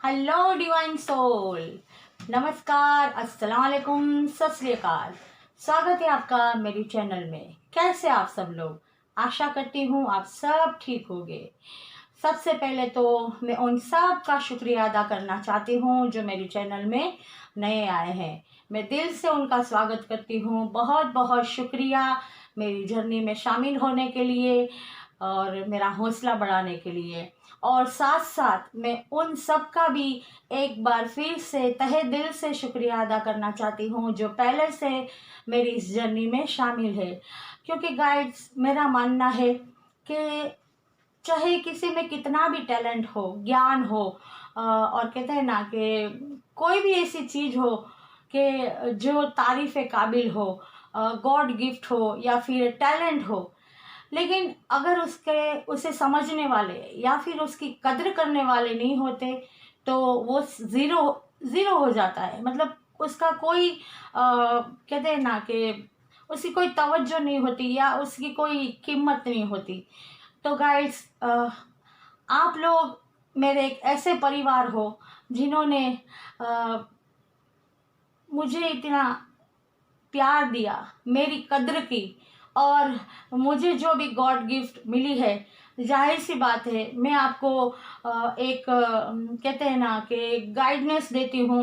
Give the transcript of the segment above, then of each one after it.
Hello divine soul, नमस्कार, अस्सलाम वालेकुम, सत श्री अकाल। स्वागत है आपका मेरी चैनल में। कैसे आप सब लोग? आशा करती हूँ आप सब ठीक होंगे। सबसे पहले तो मैं उन सब का शुक्रिया अदा करना चाहती हूँ जो मेरी चैनल में नए आए हैं। मैं दिल से उनका स्वागत करती हूँ। बहुत बहुत शुक्रिया मेरी जर्नी में शामिल होने के लिए और मेरा हौसला बढ़ाने के लिए। और साथ साथ मैं उन सब का भी एक बार फिर से तहे दिल से शुक्रिया अदा करना चाहती हूँ जो पहले से मेरी इस जर्नी में शामिल है। क्योंकि गाइड्स, मेरा मानना है कि चाहे किसी में कितना भी टैलेंट हो, ज्ञान हो, और कहते हैं ना कि कोई भी ऐसी चीज़ हो कि जो तारीफ़ काबिल हो, गॉड गिफ्ट हो या फिर टैलेंट हो, लेकिन अगर उसे समझने वाले या फिर उसकी कद्र करने वाले नहीं होते तो वो ज़ीरो ज़ीरो हो जाता है। मतलब उसका कोई कहते हैं ना कि उसकी कोई तवज्जो नहीं होती या उसकी कोई कीमत नहीं होती। तो गाइस, आप लोग मेरे एक ऐसे परिवार हो जिन्होंने अ, मुझे इतना प्यार दिया, मेरी कद्र की, और मुझे जो भी गॉड गिफ्ट मिली है, जाहिर सी बात है मैं आपको एक कहते हैं ना कि गाइडनेस देती हूँ,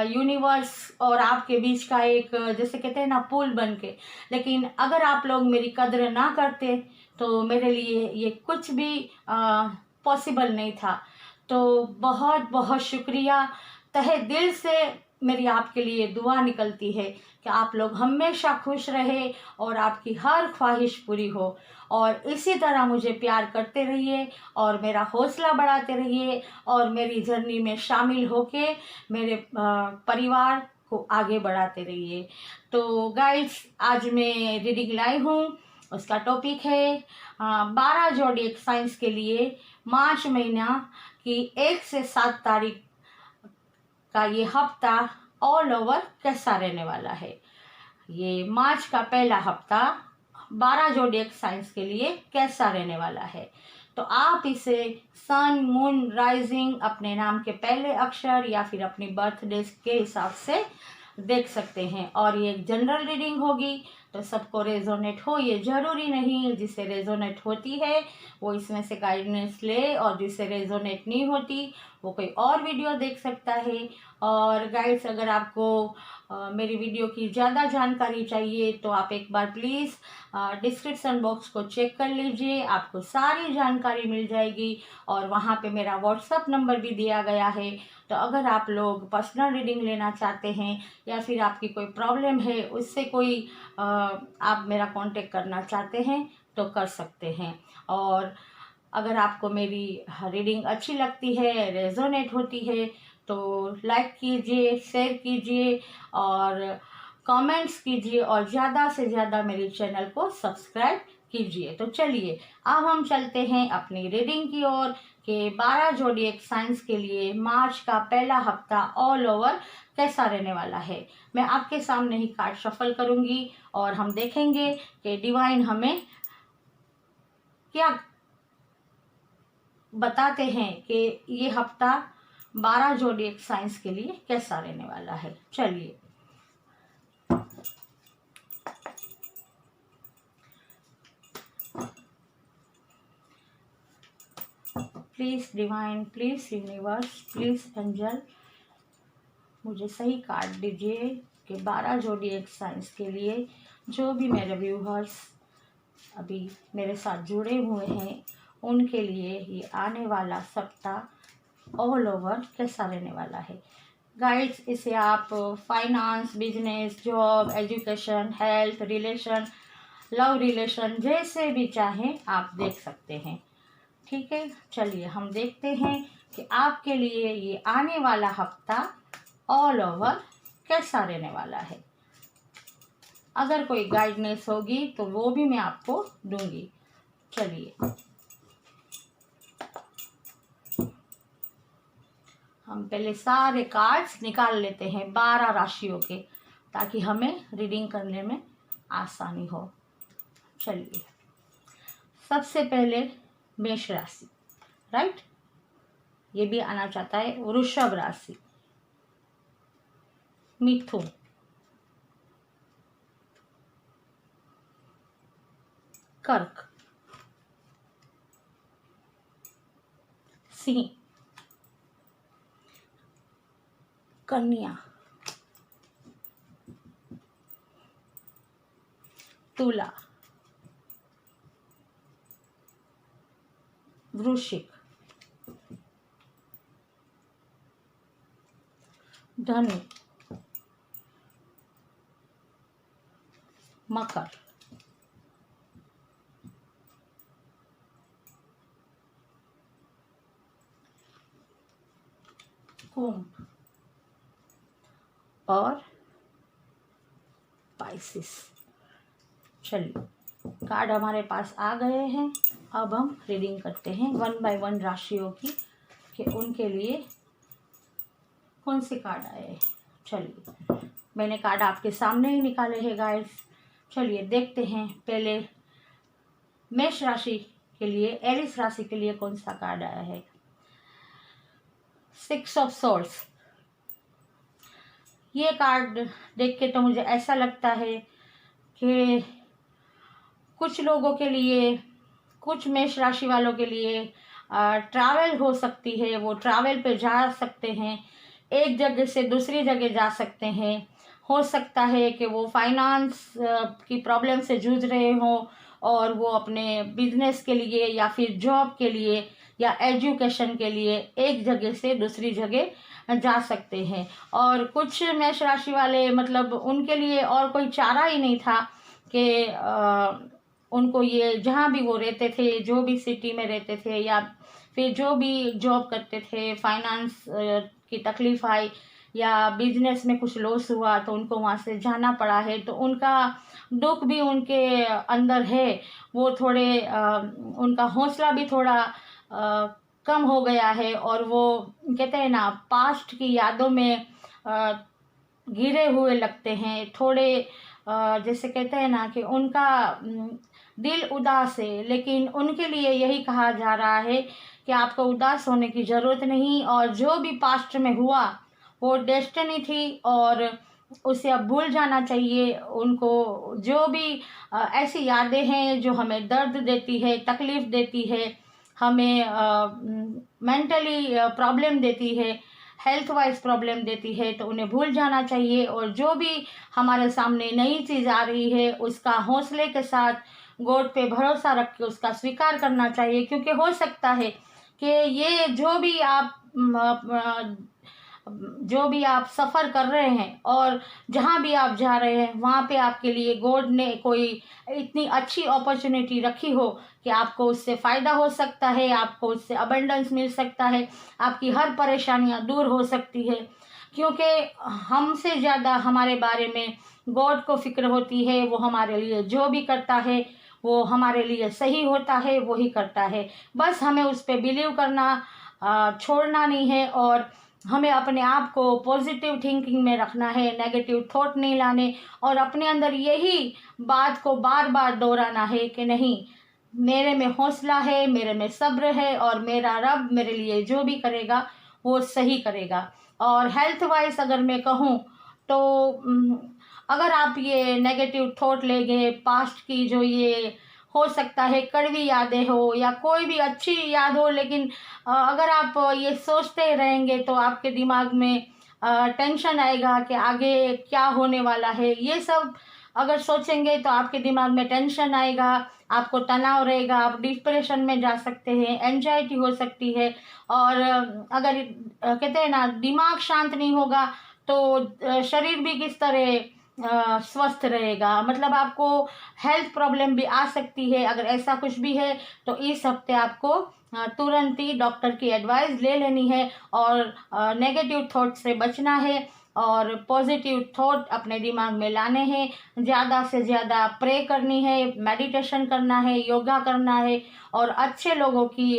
यूनिवर्स और आपके बीच का एक जैसे कहते हैं ना पुल बन के। लेकिन अगर आप लोग मेरी कद्र ना करते तो मेरे लिए ये कुछ भी पॉसिबल नहीं था। तो बहुत बहुत शुक्रिया। तहे दिल से मेरी आपके लिए दुआ निकलती है कि आप लोग हमेशा खुश रहे और आपकी हर ख्वाहिश पूरी हो। और इसी तरह मुझे प्यार करते रहिए और मेरा हौसला बढ़ाते रहिए और मेरी जर्नी में शामिल होके मेरे परिवार को आगे बढ़ाते रहिए। तो गाइस, आज मैं रीडिंग लाई हूँ। उसका टॉपिक है 12 जोडिएक साइंस के लिए मार्च महीना की 1 से 7 तारीख का ये हफ्ता ऑल ओवर कैसा रहने वाला है। ये मार्च का पहला हफ्ता 12 जोडिएक साइंस के लिए कैसा रहने वाला है। तो आप इसे सन, मून, राइजिंग, अपने नाम के पहले अक्षर या फिर अपनी बर्थडे के हिसाब से देख सकते हैं। और ये एक जनरल रीडिंग होगी, तो सबको रेजोनेट हो ये ज़रूरी नहीं। जिसे रेजोनेट होती है वो इसमें से गाइडेंस ले, और जिसे रेजोनेट नहीं होती वो कोई और वीडियो देख सकता है। और गाइड्स, अगर आपको मेरी वीडियो की ज़्यादा जानकारी चाहिए तो आप एक बार प्लीज़ डिस्क्रिप्शन बॉक्स को चेक कर लीजिए, आपको सारी जानकारी मिल जाएगी। और वहाँ पे मेरा व्हाट्सअप नंबर भी दिया गया है। तो अगर आप लोग पर्सनल रीडिंग लेना चाहते हैं या फिर आपकी कोई प्रॉब्लम है, उससे कोई आप मेरा कांटेक्ट करना चाहते हैं तो कर सकते हैं। और अगर आपको मेरी रीडिंग अच्छी लगती है, रेजोनेट होती है, तो लाइक कीजिए, शेयर कीजिए और कमेंट्स कीजिए और ज़्यादा से ज़्यादा मेरे चैनल को सब्सक्राइब कीजिए। तो चलिए अब हम चलते हैं अपनी रीडिंग की ओर कि 12 जोडिएक साइंस के लिए मार्च का पहला हफ्ता ऑल ओवर कैसा रहने वाला है। मैं आपके सामने ही कार्ड शफल करूंगी और हम देखेंगे कि डिवाइन हमें क्या बताते हैं कि ये हफ्ता 12 जोडिएक साइंस के लिए कैसा रहने वाला है। चलिए, please divine, please universe, please angel, मुझे सही कार्ड दीजिए कि 12 जोडिएक साइंस के लिए जो भी मेरे व्यूअर्स अभी मेरे साथ जुड़े हुए हैं उनके लिए ये आने वाला सप्ताह ऑल ओवर कैसा रहने वाला है। गाइड्स, इसे आप finance, business, job, education, health, relation, love relation जैसे भी चाहें आप देख सकते हैं। ठीक है, चलिए हम देखते हैं कि आपके लिए ये आने वाला हफ्ता ऑल ओवर कैसा रहने वाला है। अगर कोई गाइडनेस होगी तो वो भी मैं आपको दूंगी। चलिए हम पहले सारे कार्ड्स निकाल लेते हैं 12 राशियों के, ताकि हमें रीडिंग करने में आसानी हो। चलिए, सबसे पहले मेष राशि, राइट। ये भी आना चाहता है। वृषभ राशि, मिथुन, कर्क, सिंह, कन्या, तुला, वृश्चिक, धनु, मकर, कुंभ और पाइसिस। चलिए, कार्ड हमारे पास आ गए हैं। अब हम रीडिंग करते हैं 1 बाय 1 राशियों की कि उनके लिए कौन से कार्ड आए हैं। चलिए, मैंने कार्ड आपके सामने ही निकाले हैं गाइस। चलिए देखते हैं पहले मेष राशि के लिए, एरिस राशि के लिए कौन सा कार्ड आया है। 6 ऑफ सोर्ड्स। ये कार्ड देख के तो मुझे ऐसा लगता है कि कुछ लोगों के लिए, कुछ मेष राशि वालों के लिए ट्रैवल हो सकती है। वो ट्रैवल पे जा सकते हैं, एक जगह से दूसरी जगह जा सकते हैं। हो सकता है कि वो फाइनेंस की प्रॉब्लम से जूझ रहे हों और वो अपने बिजनेस के लिए या फिर जॉब के लिए या एजुकेशन के लिए एक जगह से दूसरी जगह जा सकते हैं। और कुछ मेष राशि वाले मतलब उनके लिए और कोई चारा ही नहीं था कि उनको ये जहाँ भी वो रहते थे, जो भी सिटी में रहते थे या फिर जो भी जॉब करते थे, फाइनेंस की तकलीफ आई या बिजनेस में कुछ लॉस हुआ तो उनको वहाँ से जाना पड़ा है। तो उनका दुख भी उनके अंदर है। वो थोड़े उनका हौसला भी थोड़ा कम हो गया है और वो कहते हैं ना, पास्ट की यादों में घिरे हुए लगते हैं थोड़े। जैसे कहते हैं ना कि उनका दिल उदास है। लेकिन उनके लिए यही कहा जा रहा है कि आपको उदास होने की ज़रूरत नहीं, और जो भी पास्ट में हुआ वो डेस्टिनी थी और उसे अब भूल जाना चाहिए। उनको जो भी ऐसी यादें हैं जो हमें दर्द देती है, तकलीफ़ देती है, हमें मेंटली प्रॉब्लम देती है, हेल्थ वाइज प्रॉब्लम देती है, तो उन्हें भूल जाना चाहिए। और जो भी हमारे सामने नई चीज़ आ रही है उसका हौसले के साथ गॉड पे भरोसा रख के उसका स्वीकार करना चाहिए। क्योंकि हो सकता है कि ये जो भी आप सफ़र कर रहे हैं और जहाँ भी आप जा रहे हैं वहाँ पे आपके लिए गॉड ने कोई इतनी अच्छी अपॉर्चुनिटी रखी हो कि आपको उससे फ़ायदा हो सकता है, आपको उससे अबंडेंस मिल सकता है, आपकी हर परेशानियाँ दूर हो सकती है। क्योंकि हमसे ज़्यादा हमारे बारे में गॉड को फिक्र होती है। वो हमारे लिए जो भी करता है वो हमारे लिए सही होता है, वो ही करता है। बस हमें उस पर बिलीव करना छोड़ना नहीं है और हमें अपने आप को पॉजिटिव थिंकिंग में रखना है, नेगेटिव थॉट नहीं लाने, और अपने अंदर यही बात को बार बार दोहराना है कि नहीं, मेरे में हौसला है, मेरे में सब्र है और मेरा रब मेरे लिए जो भी करेगा वो सही करेगा। और हेल्थ वाइज अगर मैं कहूँ तो अगर आप ये नेगेटिव थॉट ले गए, पास्ट की जो ये हो सकता है कड़वी यादें हो या कोई भी अच्छी याद हो, लेकिन अगर आप ये सोचते रहेंगे तो आपके दिमाग में टेंशन आएगा कि आगे क्या होने वाला है। ये सब अगर सोचेंगे तो आपके दिमाग में टेंशन आएगा, आपको तनाव रहेगा, आप डिप्रेशन में जा सकते हैं, एंजाइटी हो सकती है। और अगर कहते हैं ना, दिमाग शांत नहीं होगा तो शरीर भी किस तरह स्वस्थ रहेगा। मतलब आपको हेल्थ प्रॉब्लम भी आ सकती है। अगर ऐसा कुछ भी है तो इस हफ्ते आपको तुरंत ही डॉक्टर की एडवाइस ले लेनी है और नेगेटिव थॉट से बचना है और पॉजिटिव थॉट अपने दिमाग में लाने हैं। ज़्यादा से ज़्यादा प्रे करनी है, मेडिटेशन करना है, योगा करना है और अच्छे लोगों की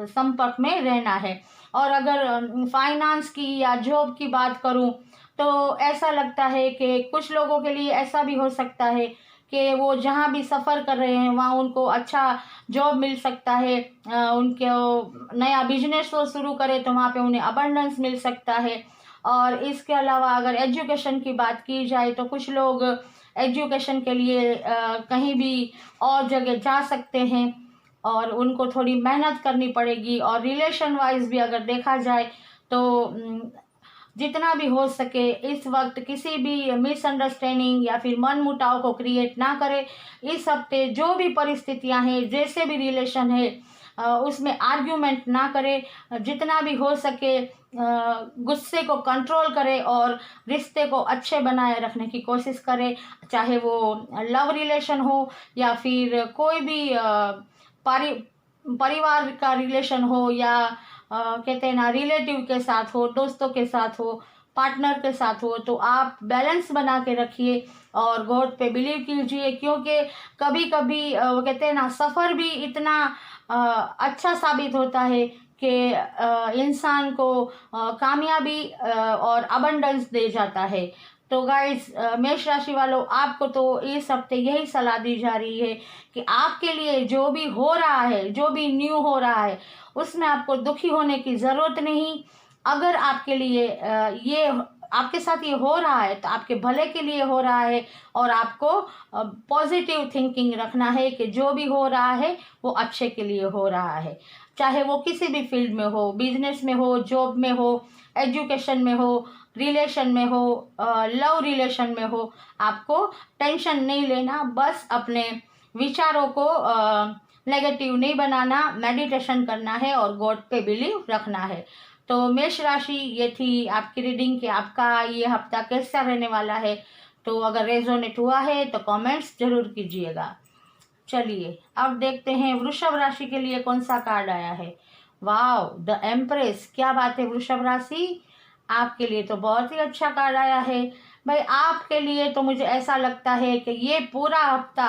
संपर्क में रहना है। और अगर फाइनेंस की या जॉब की बात करूं तो ऐसा लगता है कि कुछ लोगों के लिए ऐसा भी हो सकता है कि वो जहाँ भी सफ़र कर रहे हैं वहाँ उनको अच्छा जॉब मिल सकता है, उनके नया बिजनेस वो शुरू करे तो वहाँ पे उन्हें अबंडेंस मिल सकता है। और इसके अलावा अगर एजुकेशन की बात की जाए तो कुछ लोग एजुकेशन के लिए कहीं भी और जगह जा सकते हैं और उनको थोड़ी मेहनत करनी पड़ेगी। और रिलेशन वाइज भी अगर देखा जाए तो जितना भी हो सके इस वक्त किसी भी मिसअंडरस्टैंडिंग या फिर मनमुटाव को क्रिएट ना करें। इस हफ्ते जो भी परिस्थितियां हैं, जैसे भी रिलेशन है, उसमें आर्ग्यूमेंट ना करें। जितना भी हो सके गुस्से को कंट्रोल करें और रिश्ते को अच्छे बनाए रखने की कोशिश करें, चाहे वो लव रिलेशन हो या फिर कोई भी पारि परिवार का रिलेशन हो या कहते हैं ना रिलेटिव के साथ हो, दोस्तों के साथ हो, पार्टनर के साथ हो। तो आप बैलेंस बना के रखिए और गॉड पे बिलीव कीजिए, क्योंकि कभी कभी वो कहते हैं ना सफ़र भी इतना अच्छा साबित होता है कि इंसान को कामयाबी और अबंडेंस दे जाता है। तो गाइस, मेष राशि वालों, आपको तो इस हफ्ते यही सलाह दी जा रही है कि आपके लिए जो भी हो रहा है, जो भी न्यू हो रहा है, उसमें आपको दुखी होने की ज़रूरत नहीं। अगर आपके लिए ये आपके साथ ये हो रहा है तो आपके भले के लिए हो रहा है और आपको पॉजिटिव थिंकिंग रखना है कि जो भी हो रहा है वो अच्छे के लिए हो रहा है। चाहे वो किसी भी फील्ड में हो, बिजनेस में हो, जॉब में हो, एजुकेशन में हो, रिलेशन में हो, लव रिलेशन में हो, आपको टेंशन नहीं लेना। बस अपने विचारों को नेगेटिव नहीं बनाना, मेडिटेशन करना है और गॉड पे बिलीव रखना है। तो मेष राशि, ये थी आपकी रीडिंग कि आपका ये हफ्ता कैसा रहने वाला है। तो अगर रेजोनेट हुआ है तो कमेंट्स जरूर कीजिएगा। चलिए अब देखते हैं वृषभ राशि के लिए कौन सा कार्ड आया है। वाओ, द एम्प्रेस, क्या बात है वृषभ राशि, आपके लिए तो बहुत ही अच्छा कार्ड आया है। भाई, आपके लिए तो मुझे ऐसा लगता है कि ये पूरा हफ्ता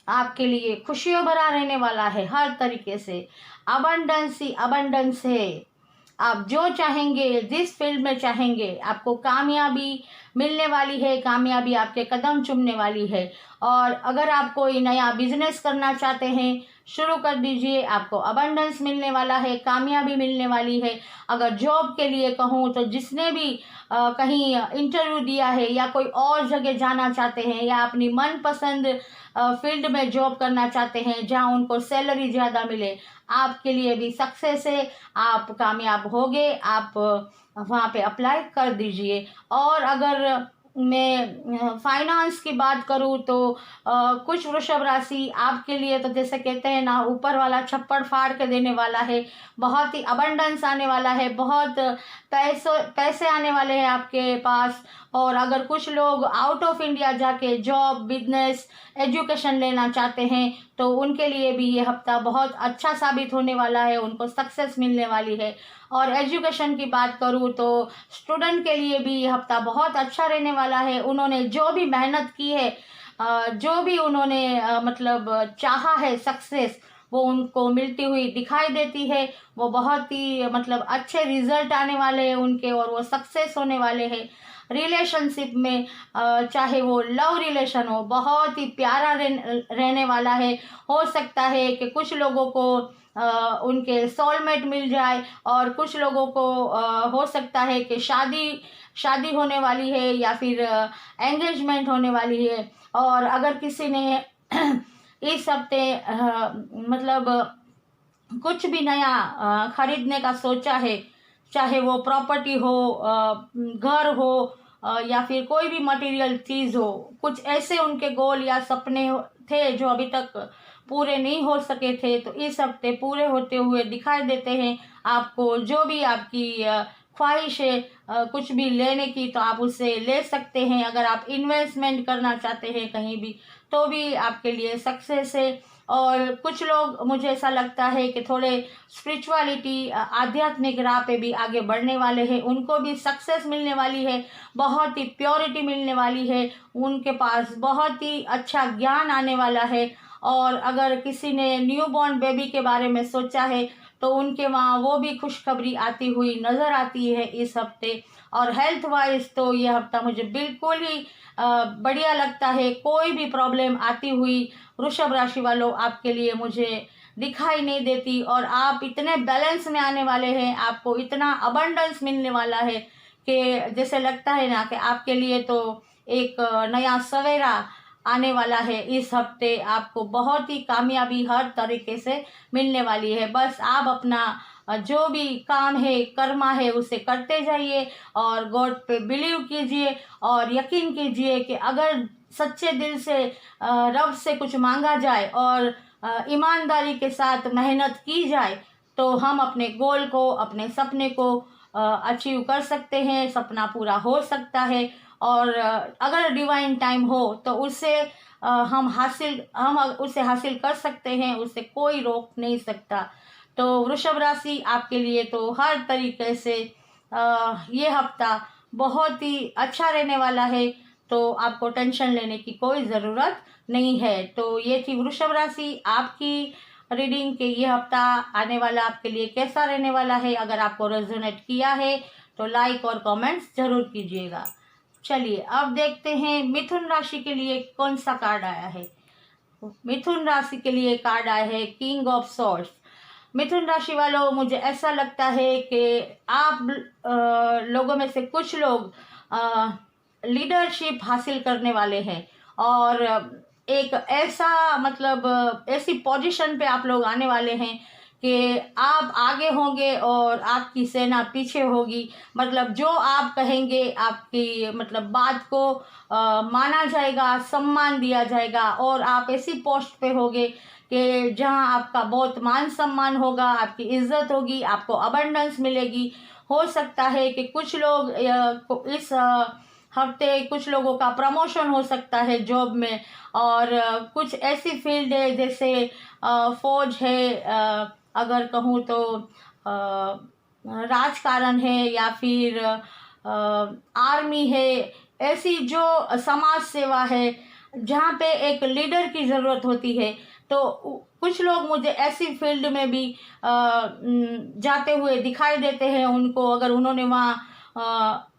आपके लिए खुशियों भरा रहने वाला है। हर तरीके से अबंडेंस ही अबंडेंस है। आप जो चाहेंगे, जिस फील्ड में चाहेंगे, आपको कामयाबी मिलने वाली है, कामयाबी आपके कदम चूमने वाली है। और अगर आप कोई नया बिजनेस करना चाहते हैं, शुरू कर दीजिए, आपको अबंडेंस मिलने वाला है, कामयाबी मिलने वाली है। अगर जॉब के लिए कहूँ तो जिसने भी कहीं इंटरव्यू दिया है या कोई और जगह जाना चाहते हैं या अपनी मनपसंद फील्ड में जॉब करना चाहते हैं जहां उनको सैलरी ज़्यादा मिले, आपके लिए भी सक्सेस है, आप कामयाब होगे। आप वहाँ पे अप्लाई कर दीजिए। और अगर मैं फाइनेंस की बात करूँ तो कुछ वृषभ राशि आपके लिए तो जैसे कहते हैं ना, ऊपर वाला छप्पड़ फाड़ के देने वाला है। बहुत ही अबंडेंस आने वाला है, बहुत पैसे आने वाले हैं आपके पास। और अगर कुछ लोग आउट ऑफ इंडिया जाके जॉब, बिजनेस, एजुकेशन लेना चाहते हैं तो उनके लिए भी ये हफ्ता बहुत अच्छा साबित होने वाला है, उनको सक्सेस मिलने वाली है। और एजुकेशन की बात करूँ तो स्टूडेंट के लिए भी ये हफ्ता बहुत अच्छा रहने वाला है। उन्होंने जो भी मेहनत की है, जो भी उन्होंने मतलब चाहा है सक्सेस, वो उनको मिलती हुई दिखाई देती है। वो बहुत ही मतलब अच्छे रिजल्ट आने वाले हैं उनके और वो सक्सेस होने वाले हैं। रिलेशनशिप में चाहे वो लव रिलेशन हो, बहुत ही प्यारा रहने वाला है। हो सकता है कि कुछ लोगों को उनके सोलमेट मिल जाए और कुछ लोगों को हो सकता है कि शादी होने वाली है या फिर एंगेजमेंट होने वाली है। और अगर किसी ने इस हफ्ते मतलब कुछ भी नया खरीदने का सोचा है, चाहे वो प्रॉपर्टी हो, घर हो, या फिर कोई भी मटेरियल चीज़ हो, कुछ ऐसे उनके गोल या सपने थे जो अभी तक पूरे नहीं हो सके थे, तो इस हफ्ते पूरे होते हुए दिखाई देते हैं आपको। जो भी आपकी ख्वाहिश है कुछ भी लेने की, तो आप उसे ले सकते हैं। अगर आप इन्वेस्टमेंट करना चाहते हैं कहीं भी, तो भी आपके लिए सक्सेस है। और कुछ लोग, मुझे ऐसा लगता है कि थोड़े स्पिरिचुअलिटी, आध्यात्मिक राह पे भी आगे बढ़ने वाले हैं, उनको भी सक्सेस मिलने वाली है, बहुत ही प्योरिटी मिलने वाली है, उनके पास बहुत ही अच्छा ज्ञान आने वाला है। और अगर किसी ने न्यू बॉर्न बेबी के बारे में सोचा है तो उनके वहाँ वो भी खुशखबरी आती हुई नज़र आती है इस हफ्ते। और हेल्थ वाइज तो ये हफ्ता मुझे बिल्कुल ही बढ़िया लगता है। कोई भी प्रॉब्लम आती हुई वृषभ राशि वालों आपके लिए मुझे दिखाई नहीं देती, और आप इतने बैलेंस में आने वाले हैं, आपको इतना अबंडेंस मिलने वाला है कि जैसे लगता है ना कि आपके लिए तो एक नया सवेरा आने वाला है। इस हफ्ते आपको बहुत ही कामयाबी हर तरीके से मिलने वाली है। बस आप अपना जो भी काम है, कर्मा है, उसे करते जाइए और गॉड पे बिलीव कीजिए और यकीन कीजिए कि अगर सच्चे दिल से रब से कुछ मांगा जाए और ईमानदारी के साथ मेहनत की जाए तो हम अपने गोल को, अपने सपने को अचीव कर सकते हैं, सपना पूरा हो सकता है। और अगर डिवाइन टाइम हो तो उससे हम उसे हासिल कर सकते हैं, उससे कोई रोक नहीं सकता। तो वृषभ राशि आपके लिए तो हर तरीके से ये हफ्ता बहुत ही अच्छा रहने वाला है, तो आपको टेंशन लेने की कोई ज़रूरत नहीं है। तो ये थी वृषभ राशि आपकी रीडिंग के ये हफ्ता आने वाला आपके लिए कैसा रहने वाला है। अगर आपको रेजोनेट किया है तो लाइक और कमेंट्स जरूर कीजिएगा। चलिए अब देखते हैं मिथुन राशि के लिए कौन सा कार्ड आया है। मिथुन राशि के लिए कार्ड आया है किंग ऑफ सॉर्ड्स। मिथुन राशि वालों, मुझे ऐसा लगता है कि आप लोगों में से कुछ लोग लीडरशिप हासिल करने वाले हैं और एक ऐसा मतलब ऐसी पोजीशन पे आप लोग आने वाले हैं कि आप आगे होंगे और आपकी सेना पीछे होगी। मतलब जो आप कहेंगे, आपकी मतलब बात को माना जाएगा, सम्मान दिया जाएगा और आप ऐसी पोस्ट पे होगे कि जहां आपका बहुत मान सम्मान होगा, आपकी इज्जत होगी, आपको अबंडेंस मिलेगी। हो सकता है कि कुछ लोग इस हफ्ते कुछ लोगों का प्रमोशन हो सकता है जॉब में, और कुछ ऐसी फील्ड है जैसे फौज है, अगर कहूँ तो राजकारण है या फिर आर्मी है, ऐसी जो समाज सेवा है जहाँ पे एक लीडर की ज़रूरत होती है। तो कुछ लोग मुझे ऐसी फील्ड में भी जाते हुए दिखाई देते हैं। उनको अगर उन्होंने वहाँ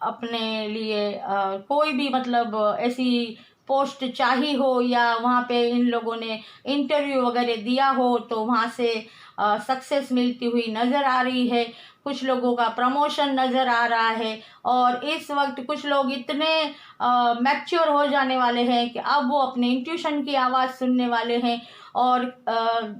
अपने लिए कोई भी मतलब ऐसी पोस्ट चाहिए हो या वहाँ पे इन लोगों ने इंटरव्यू वगैरह दिया हो तो वहाँ से सक्सेस मिलती हुई नज़र आ रही है। कुछ लोगों का प्रमोशन नज़र आ रहा है और इस वक्त कुछ लोग इतने मैच्योर हो जाने वाले हैं कि अब वो अपने इंट्यूशन की आवाज़ सुनने वाले हैं और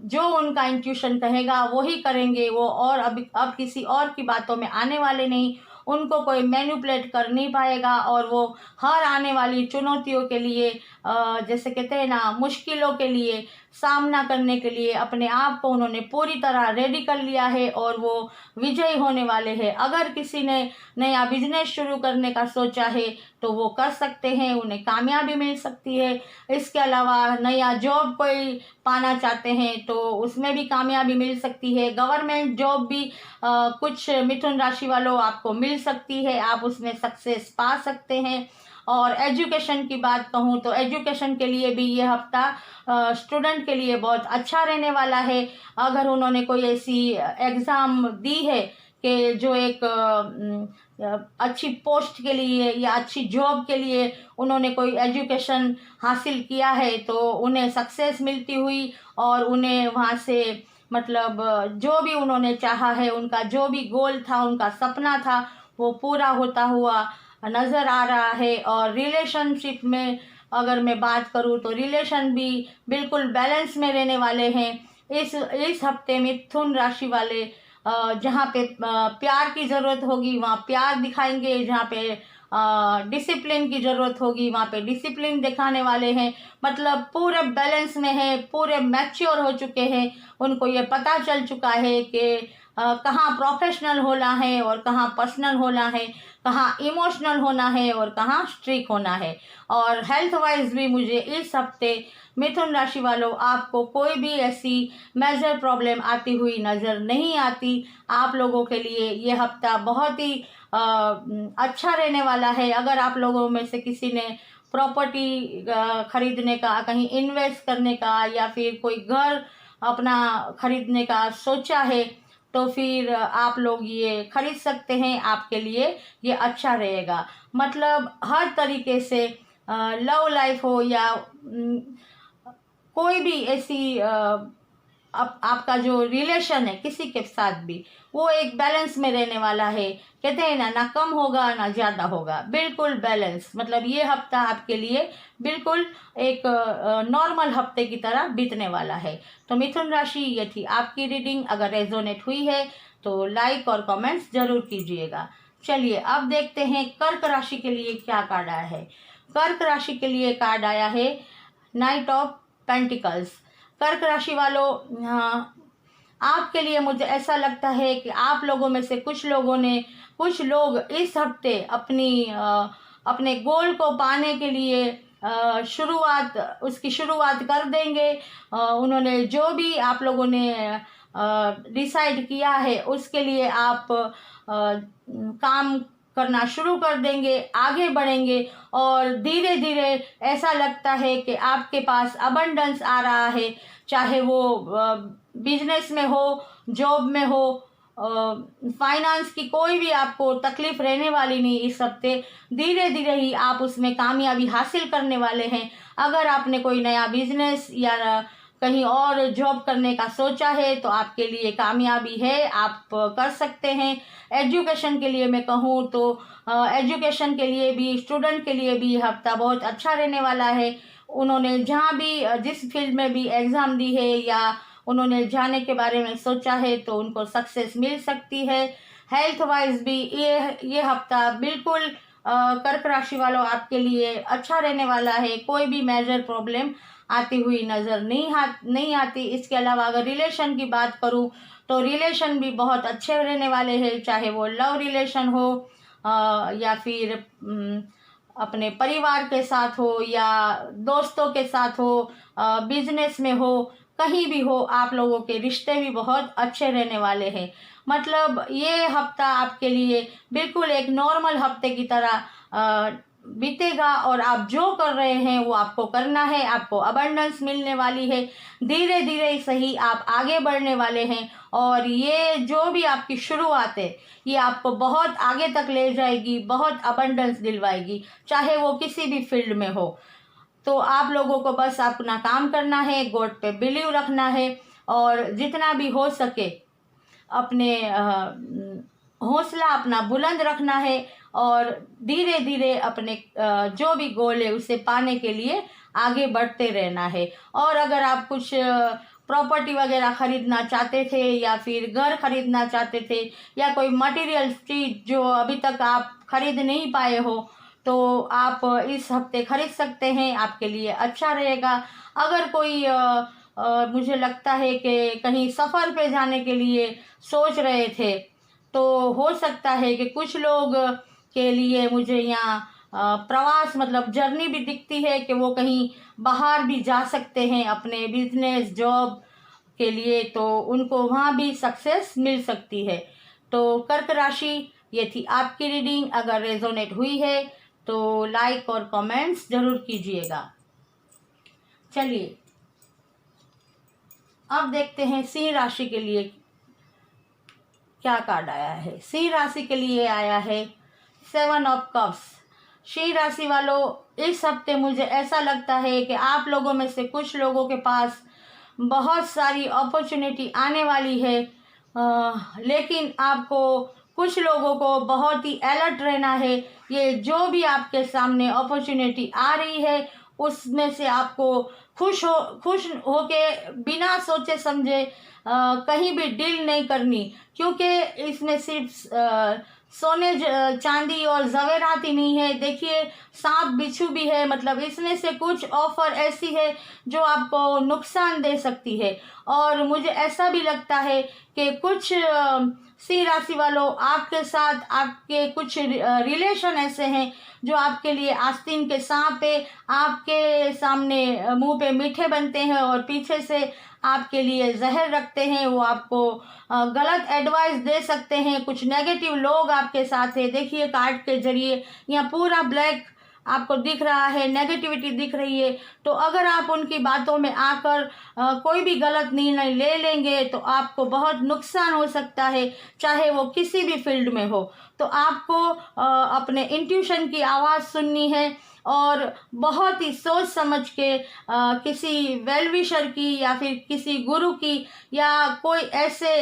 जो उनका इंट्यूशन कहेगा वही करेंगे वो, और अब किसी और की बातों में आने वाले नहीं। उनको कोई मैनिपुलेट कर नहीं पाएगा और वो हर आने वाली चुनौतियों के लिए जैसे कहते हैं ना, मुश्किलों के लिए सामना करने के लिए अपने आप को उन्होंने पूरी तरह रेडी कर लिया है और वो विजयी होने वाले हैं। अगर किसी ने नया बिजनेस शुरू करने का सोचा है तो वो कर सकते हैं, उन्हें कामयाबी मिल सकती है। इसके अलावा नया जॉब कोई पाना चाहते हैं तो उसमें भी कामयाबी मिल सकती है। गवर्नमेंट जॉब भी कुछ मिथुन राशि वालों आपको मिल सकती है, आप उसमें सक्सेस पा सकते हैं। और एजुकेशन की बात कहूँ तो एजुकेशन के लिए भी ये हफ्ता स्टूडेंट के लिए बहुत अच्छा रहने वाला है। अगर उन्होंने कोई ऐसी एग्ज़ाम दी है कि जो एक अच्छी पोस्ट के लिए या अच्छी जॉब के लिए उन्होंने कोई एजुकेशन हासिल किया है तो उन्हें सक्सेस मिलती हुई और उन्हें वहाँ से मतलब जो भी उन्होंने चाहा है, उनका जो भी गोल था, उनका सपना था, वो पूरा होता हुआ नज़र आ रहा है। और रिलेशनशिप में अगर मैं बात करूँ तो रिलेशन भी बिल्कुल बैलेंस में रहने वाले हैं। इस हफ्ते मिथुन राशि वाले जहाँ पे प्यार की ज़रूरत होगी वहाँ प्यार दिखाएंगे, जहाँ पे डिसिप्लिन की ज़रूरत होगी वहाँ पे डिसिप्लिन दिखाने वाले हैं। मतलब पूरे बैलेंस में है, पूरे मैच्योर हो चुके हैं। उनको ये पता चल चुका है कि कहाँ प्रोफेशनल होना है और कहाँ पर्सनल होना है, कहाँ इमोशनल होना है और कहाँ स्ट्रिक होना है। और हेल्थ वाइज भी मुझे इस हफ्ते मिथुन राशि वालों आपको कोई भी ऐसी मेजर प्रॉब्लम आती हुई नज़र नहीं आती। आप लोगों के लिए ये हफ्ता बहुत ही अच्छा रहने वाला है। अगर आप लोगों में से किसी ने प्रॉपर्टी खरीदने का, कहीं इन्वेस्ट करने का या फिर कोई घर अपना खरीदने का सोचा है तो फिर आप लोग ये खरीद सकते हैं, आपके लिए ये अच्छा रहेगा। मतलब हर तरीके से लव लाइफ हो या कोई भी ऐसी आपका जो रिलेशन है किसी के साथ भी, वो एक बैलेंस में रहने वाला है। कहते हैं ना कम होगा ना ज़्यादा होगा, बिल्कुल बैलेंस। मतलब ये हफ्ता आपके लिए बिल्कुल एक नॉर्मल हफ्ते की तरह बीतने वाला है। तो मिथुन राशि, ये थी आपकी रीडिंग। अगर रेजोनेट हुई है तो लाइक और कमेंट्स जरूर कीजिएगा। चलिए अब देखते हैं कर्क राशि के लिए क्या कार्ड आया है। कर्क राशि के लिए कार्ड आया है नाइट ऑफ पेंटिकल्स। कर्क राशि वालों, आपके लिए मुझे ऐसा लगता है कि आप लोगों में से कुछ लोग इस हफ्ते अपने गोल को पाने के लिए उसकी शुरुआत कर देंगे। उन्होंने जो भी आप लोगों ने डिसाइड किया है उसके लिए आप काम करना शुरू कर देंगे, आगे बढ़ेंगे और धीरे धीरे ऐसा लगता है कि आपके पास अबंडेंस आ रहा है। चाहे वो बिजनेस में हो, जॉब में हो, फाइनेंस की कोई भी आपको तकलीफ रहने वाली नहीं इस हफ्ते। धीरे धीरे ही आप उसमें कामयाबी हासिल करने वाले हैं। अगर आपने कोई नया बिजनेस या कहीं और जॉब करने का सोचा है तो आपके लिए कामयाबी है, आप कर सकते हैं। एजुकेशन के लिए मैं कहूँ तो एजुकेशन के लिए भी, स्टूडेंट के लिए भी हफ्ता बहुत अच्छा रहने वाला है। उन्होंने जहाँ भी जिस फील्ड में भी एग्ज़ाम दी है या उन्होंने जाने के बारे में सोचा है तो उनको सक्सेस मिल सकती है। हेल्थ वाइज भी ये हफ्ता बिल्कुल कर्क राशि वालों आपके लिए अच्छा रहने वाला है। कोई भी मेजर प्रॉब्लम आती हुई नज़र नहीं आती। इसके अलावा अगर रिलेशन की बात करूं तो रिलेशन भी बहुत अच्छे रहने वाले हैं, चाहे वो लव रिलेशन हो या फिर अपने परिवार के साथ हो या दोस्तों के साथ हो, बिजनेस में हो, कहीं भी हो, आप लोगों के रिश्ते भी बहुत अच्छे रहने वाले हैं। मतलब ये हफ्ता आपके लिए बिल्कुल एक नॉर्मल हफ्ते की तरह बीतेगा और आप जो कर रहे हैं वो आपको करना है। आपको अबंडेंस मिलने वाली है। धीरे धीरे सही आप आगे बढ़ने वाले हैं और ये जो भी आपकी शुरुआत है ये आपको बहुत आगे तक ले जाएगी, बहुत अबंडेंस दिलवाएगी, चाहे वो किसी भी फील्ड में हो। तो आप लोगों को बस अपना काम करना है, गॉड पे बिलीव रखना है और जितना भी हो सके अपने हौसला अपना बुलंद रखना है और धीरे धीरे अपने जो भी गोल है उसे पाने के लिए आगे बढ़ते रहना है। और अगर आप कुछ प्रॉपर्टी वगैरह खरीदना चाहते थे या फिर घर खरीदना चाहते थे या कोई मटेरियल चीज जो अभी तक आप खरीद नहीं पाए हो तो आप इस हफ्ते खरीद सकते हैं, आपके लिए अच्छा रहेगा। अगर कोई मुझे लगता है कि कहीं सफ़र पे जाने के लिए सोच रहे थे तो हो सकता है कि कुछ लोग के लिए मुझे यहाँ प्रवास मतलब जर्नी भी दिखती है कि वो कहीं बाहर भी जा सकते हैं अपने बिजनेस जॉब के लिए, तो उनको वहाँ भी सक्सेस मिल सकती है। तो कर्क राशि, ये थी आपकी रीडिंग। अगर रेजोनेट हुई है तो लाइक और कमेंट्स जरूर कीजिएगा। चलिए अब देखते हैं सिंह राशि के लिए क्या कार्ड आया है। सिंह राशि के लिए आया है 7 ऑफ कप्स। सिंह राशि वालों, इस हफ्ते मुझे ऐसा लगता है कि आप लोगों में से कुछ लोगों के पास बहुत सारी अपॉर्चुनिटी आने वाली है, लेकिन आपको कुछ लोगों को बहुत ही अलर्ट रहना है। ये जो भी आपके सामने अपॉर्चुनिटी आ रही है उसमें से आपको खुश होके बिना सोचे समझे कहीं भी डील नहीं करनी, क्योंकि इसमें सिर्फ सोने चांदी और जवेरात ही नहीं है। देखिए सांप बिच्छू भी है। मतलब इसमें से कुछ ऑफर ऐसी है जो आपको नुकसान दे सकती है। और मुझे ऐसा भी लगता है कि कुछ सिंह राशि वालों, आपके साथ आपके कुछ रिलेशन ऐसे हैं जो आपके लिए आस्तीन के सांप है। आपके सामने मुंह पे मीठे बनते हैं और पीछे से आपके लिए जहर रखते हैं। वो आपको गलत एडवाइस दे सकते हैं। कुछ नेगेटिव लोग आपके साथ है। देखिए कार्ड के जरिए यहाँ पूरा ब्लैक आपको दिख रहा है, नेगेटिविटी दिख रही है, तो अगर आप उनकी बातों में आकर कोई भी गलत निर्णय ले लेंगे तो आपको बहुत नुकसान हो सकता है, चाहे वो किसी भी फील्ड में हो। तो आपको अपने इंट्यूशन की आवाज़ सुननी है और बहुत ही सोच समझ के किसी वेल विशर की या फिर किसी गुरु की या कोई ऐसे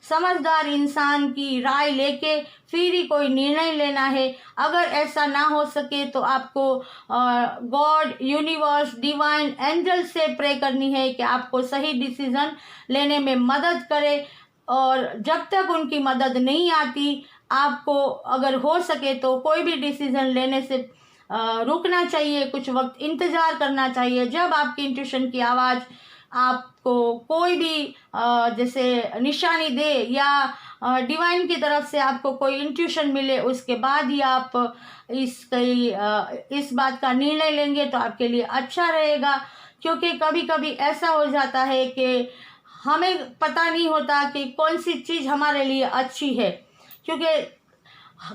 समझदार इंसान की राय लेके फिर ही कोई निर्णय लेना है। अगर ऐसा ना हो सके तो आपको गॉड, यूनिवर्स, डिवाइन एंजल से प्रे करनी है कि आपको सही डिसीजन लेने में मदद करे। और जब तक उनकी मदद नहीं आती, आपको अगर हो सके तो कोई भी डिसीजन लेने से रुकना चाहिए, कुछ वक्त इंतज़ार करना चाहिए। जब आपकी इंट्यूशन की आवाज़ आपको कोई भी जैसे निशानी दे या डिवाइन की तरफ से आपको कोई इंट्यूशन मिले, उसके बाद ही आप इस बात का निर्णय लेंगे तो आपके लिए अच्छा रहेगा। क्योंकि कभी कभी ऐसा हो जाता है कि हमें पता नहीं होता कि कौन सी चीज़ हमारे लिए अच्छी है, क्योंकि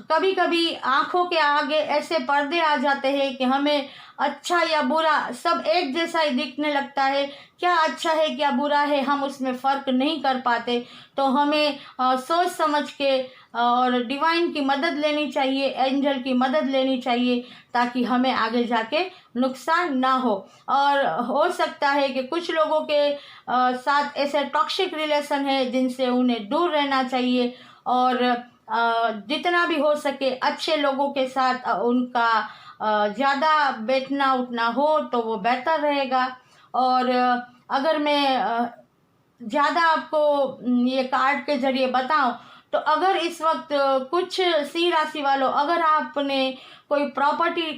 कभी कभी आंखों के आगे ऐसे पर्दे आ जाते हैं कि हमें अच्छा या बुरा सब एक जैसा ही दिखने लगता है। क्या अच्छा है क्या बुरा है हम उसमें फ़र्क नहीं कर पाते। तो हमें सोच समझ के और डिवाइन की मदद लेनी चाहिए, एंजल की मदद लेनी चाहिए, ताकि हमें आगे जाके नुकसान ना हो। और हो सकता है कि कुछ लोगों के साथ ऐसे टॉक्सिक रिलेशन है जिनसे उन्हें दूर रहना चाहिए, और जितना भी हो सके अच्छे लोगों के साथ उनका ज़्यादा बैठना उठना हो तो वो बेहतर रहेगा। और अगर मैं ज़्यादा आपको ये कार्ड के ज़रिए बताऊं तो अगर इस वक्त कुछ सी राशि वालों, अगर आपने कोई प्रॉपर्टी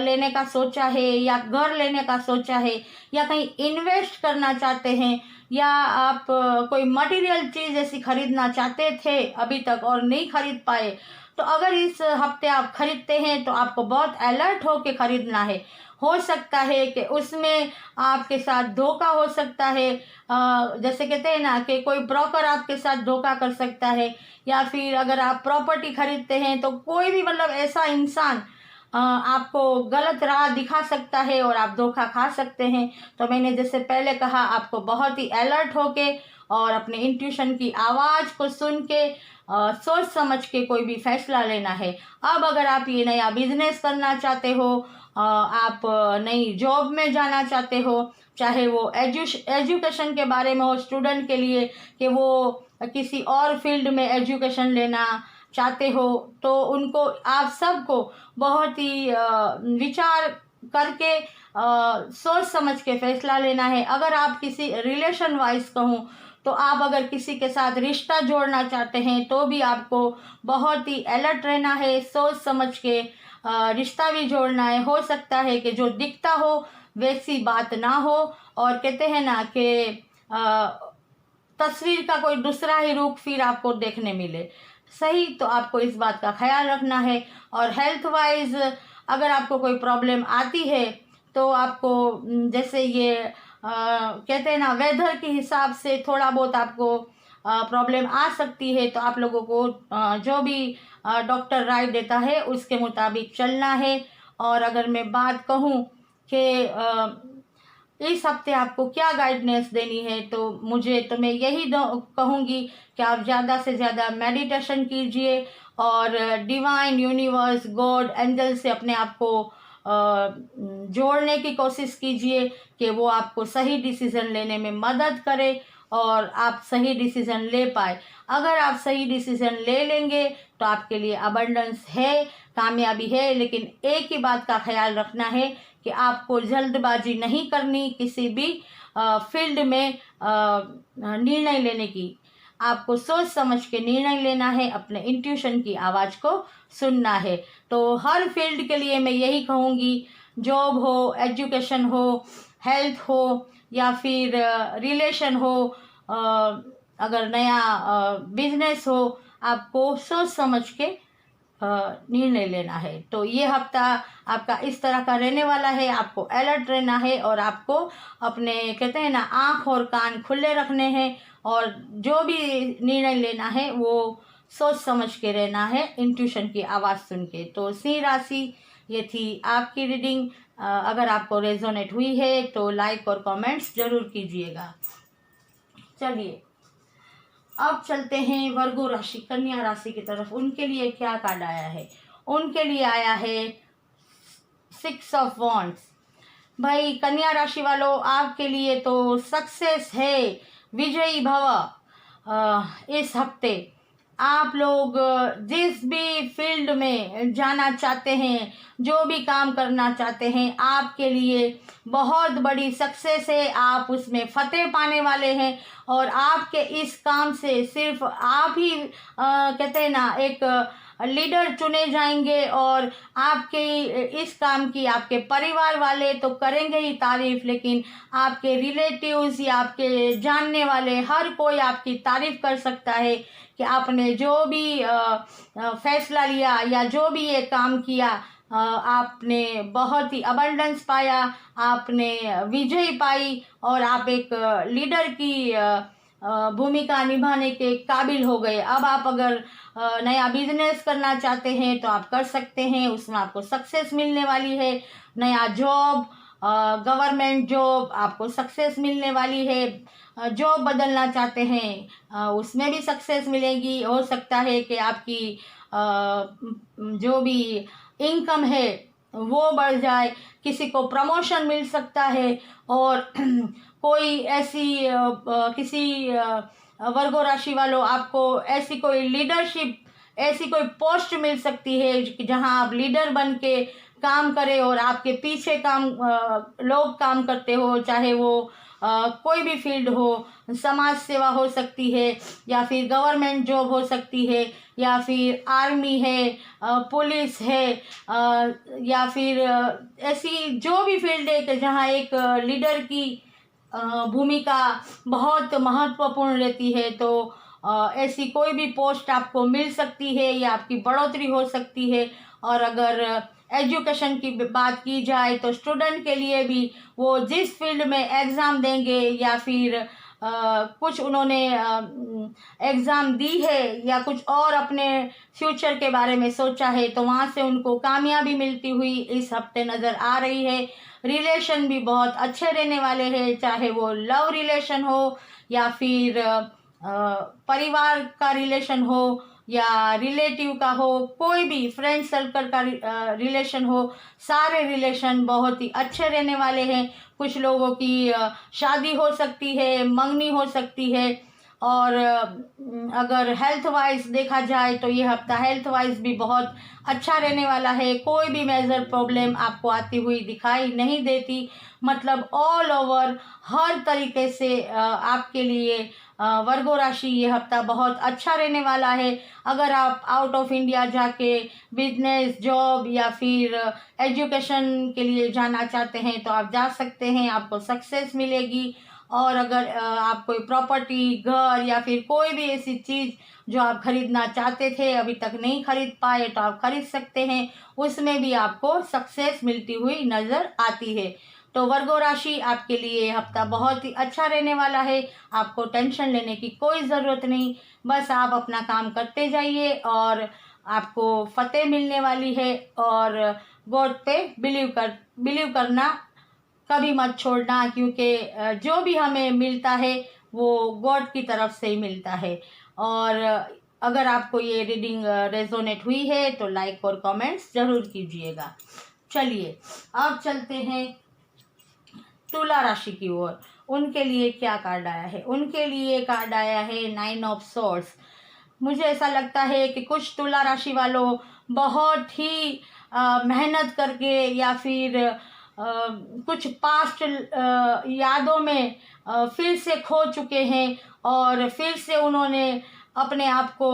लेने का सोचा है या घर लेने का सोचा है या कहीं इन्वेस्ट करना चाहते हैं या आप कोई मटेरियल चीज़ ऐसी खरीदना चाहते थे अभी तक और नहीं खरीद पाए, तो अगर इस हफ्ते आप खरीदते हैं तो आपको बहुत अलर्ट होकर खरीदना है। हो सकता है कि उसमें आपके साथ धोखा हो सकता है, जैसे कहते हैं ना कि कोई ब्रोकर आपके साथ धोखा कर सकता है, या फिर अगर आप प्रॉपर्टी खरीदते हैं तो कोई भी मतलब ऐसा इंसान आपको गलत राह दिखा सकता है और आप धोखा खा सकते हैं। तो मैंने जैसे पहले कहा, आपको बहुत ही अलर्ट होके और अपने इंट्यूशन की आवाज़ को सुन के सोच समझ के कोई भी फैसला लेना है। अब अगर आप ये नया बिजनेस करना चाहते हो, आप नई जॉब में जाना चाहते हो, चाहे वो एजुकेशन के बारे में हो स्टूडेंट के लिए कि वो किसी और फील्ड में एजुकेशन लेना चाहते हो, तो उनको आप सबको बहुत ही विचार करके सोच समझ के फैसला लेना है। अगर आप किसी रिलेशन वाइज कहूँ तो आप अगर किसी के साथ रिश्ता जोड़ना चाहते हैं तो भी आपको बहुत ही अलर्ट रहना है, सोच समझ के रिश्ता भी जोड़ना है। हो सकता है कि जो दिखता हो वैसी बात ना हो, और कहते हैं ना कि तस्वीर का कोई दूसरा ही रूप फिर आपको देखने मिले। सही, तो आपको इस बात का ख्याल रखना है। और हेल्थ वाइज अगर आपको कोई प्रॉब्लम आती है तो आपको जैसे ये कहते हैं ना वेदर के हिसाब से थोड़ा बहुत आपको प्रॉब्लम आ सकती है, तो आप लोगों को जो भी डॉक्टर राय देता है उसके मुताबिक चलना है। और अगर मैं बात कहूँ कि इस हफ्ते आपको क्या गाइडेंस देनी है, तो मैं यही कहूँगी कि आप ज़्यादा से ज़्यादा मेडिटेशन कीजिए और डिवाइन, यूनिवर्स, गॉड, एंजल से अपने आप को जोड़ने की कोशिश कीजिए कि वो आपको सही डिसीज़न लेने में मदद करे और आप सही डिसीज़न ले पाए। अगर आप सही डिसीज़न ले लेंगे तो आपके लिए अबंडेंस है, कामयाबी है। लेकिन एक ही बात का ख्याल रखना है कि आपको जल्दबाजी नहीं करनी किसी भी फील्ड में निर्णय लेने की। आपको सोच समझ के निर्णय लेना है, अपने इंट्यूशन की आवाज़ को सुनना है। तो हर फील्ड के लिए मैं यही कहूँगी, जॉब हो, एजुकेशन हो, हेल्थ हो या फिर रिलेशन हो, अगर नया बिजनेस हो, आपको सोच समझ के निर्णय लेना है। तो ये हफ्ता आपका इस तरह का रहने वाला है। आपको अलर्ट रहना है और आपको अपने कहते हैं ना आँख और कान खुले रखने हैं, और जो भी निर्णय लेना है वो सोच समझ के रहना है, इंट्यूशन की आवाज़ सुन के। तो सिंह राशि ये थी आपकी रीडिंग। अगर आपको रेजोनेट हुई है तो लाइक और कमेंट्स ज़रूर कीजिएगा। चलिए अब चलते हैं वर्गो राशि, कन्या राशि की तरफ। उनके लिए क्या कार्ड आया है? उनके लिए आया है 6 ऑफ वॉन्ड्स। भाई कन्या राशि वालों, आपके लिए तो सक्सेस है, विजयी भव। इस हफ्ते आप लोग जिस भी फील्ड में जाना चाहते हैं, जो भी काम करना चाहते हैं, आपके लिए बहुत बड़ी सक्सेस है। आप उसमें फतेह पाने वाले हैं और आपके इस काम से सिर्फ आप ही कहते हैं ना, एक लीडर चुने जाएंगे और आपके इस काम की आपके परिवार वाले तो करेंगे ही तारीफ, लेकिन आपके रिलेटिव्स या आपके जानने वाले हर कोई आपकी तारीफ कर सकता है कि आपने जो भी फैसला लिया या जो भी ये काम किया, आपने बहुत ही अबंडेंस पाया, आपने विजय पाई और आप एक लीडर की भूमिका निभाने के काबिल हो गए। अब आप अगर नया बिजनेस करना चाहते हैं तो आप कर सकते हैं, उसमें आपको सक्सेस मिलने वाली है। नया जॉब, गवर्नमेंट जॉब, आपको सक्सेस मिलने वाली है। जॉब बदलना चाहते हैं उसमें भी सक्सेस मिलेगी। हो सकता है कि आपकी जो भी इनकम है वो बढ़ जाए, किसी को प्रमोशन मिल सकता है और कोई ऐसी किसी वर्गो राशि वालों, आपको ऐसी कोई लीडरशिप, ऐसी कोई पोस्ट मिल सकती है जहां आप लीडर बन के काम करें और आपके पीछे लोग काम करते हो, चाहे वो कोई भी फील्ड हो। समाज सेवा हो सकती है या फिर गवर्नमेंट जॉब हो सकती है या फिर आर्मी है, पुलिस है, या फिर ऐसी जो भी फील्ड है कि जहाँ एक लीडर की भूमिका बहुत महत्वपूर्ण रहती है। तो ऐसी कोई भी पोस्ट आपको मिल सकती है या आपकी बढ़ोतरी हो सकती है। और अगर एजुकेशन की बात की जाए तो स्टूडेंट के लिए भी वो जिस फील्ड में एग्ज़ाम देंगे या फिर कुछ उन्होंने एग्ज़ाम दी है या कुछ और अपने फ्यूचर के बारे में सोचा है, तो वहाँ से उनको कामयाबी मिलती हुई इस हफ्ते नज़र आ रही है। रिलेशन भी बहुत अच्छे रहने वाले हैं, चाहे वो लव रिलेशन हो या फिर परिवार का रिलेशन हो या रिलेटिव का हो, कोई भी फ्रेंड सर्कल का रिलेशन हो, सारे रिलेशन बहुत ही अच्छे रहने वाले हैं। कुछ लोगों की शादी हो सकती है, मंगनी हो सकती है। और अगर हेल्थ वाइज देखा जाए तो ये हफ्ता हेल्थ वाइज भी बहुत अच्छा रहने वाला है। कोई भी मेजर प्रॉब्लम आपको आती हुई दिखाई नहीं देती। मतलब ऑल ओवर हर तरीके से आपके लिए वर्गो राशि ये हफ्ता बहुत अच्छा रहने वाला है। अगर आप आउट ऑफ इंडिया जाके बिजनेस, जॉब या फिर एजुकेशन के लिए जाना चाहते हैं तो आप जा सकते हैं, आपको सक्सेस मिलेगी। और अगर आप कोई प्रॉपर्टी, घर या फिर कोई भी ऐसी चीज़ जो आप खरीदना चाहते थे अभी तक नहीं खरीद पाए तो आप खरीद सकते हैं, उसमें भी आपको सक्सेस मिलती हुई नज़र आती है। तो वर्गो राशि आपके लिए हफ्ता बहुत ही अच्छा रहने वाला है। आपको टेंशन लेने की कोई ज़रूरत नहीं, बस आप अपना काम करते जाइए और आपको फतेह मिलने वाली है। और गॉड पे बिलीव करना कभी मत छोड़ना, क्योंकि जो भी हमें मिलता है वो गॉड की तरफ से ही मिलता है। और अगर आपको ये रीडिंग रेजोनेट हुई है तो लाइक और कमेंट्स ज़रूर कीजिएगा। चलिए अब चलते हैं तुला राशि की ओर। उनके लिए क्या कार्ड आया है? उनके लिए कार्ड आया है 9 ऑफ सोर्ड्स। मुझे ऐसा लगता है कि कुछ तुला राशि वालों बहुत ही मेहनत करके या फिर कुछ पास्ट यादों में फिर से खो चुके हैं और फिर से उन्होंने अपने आप को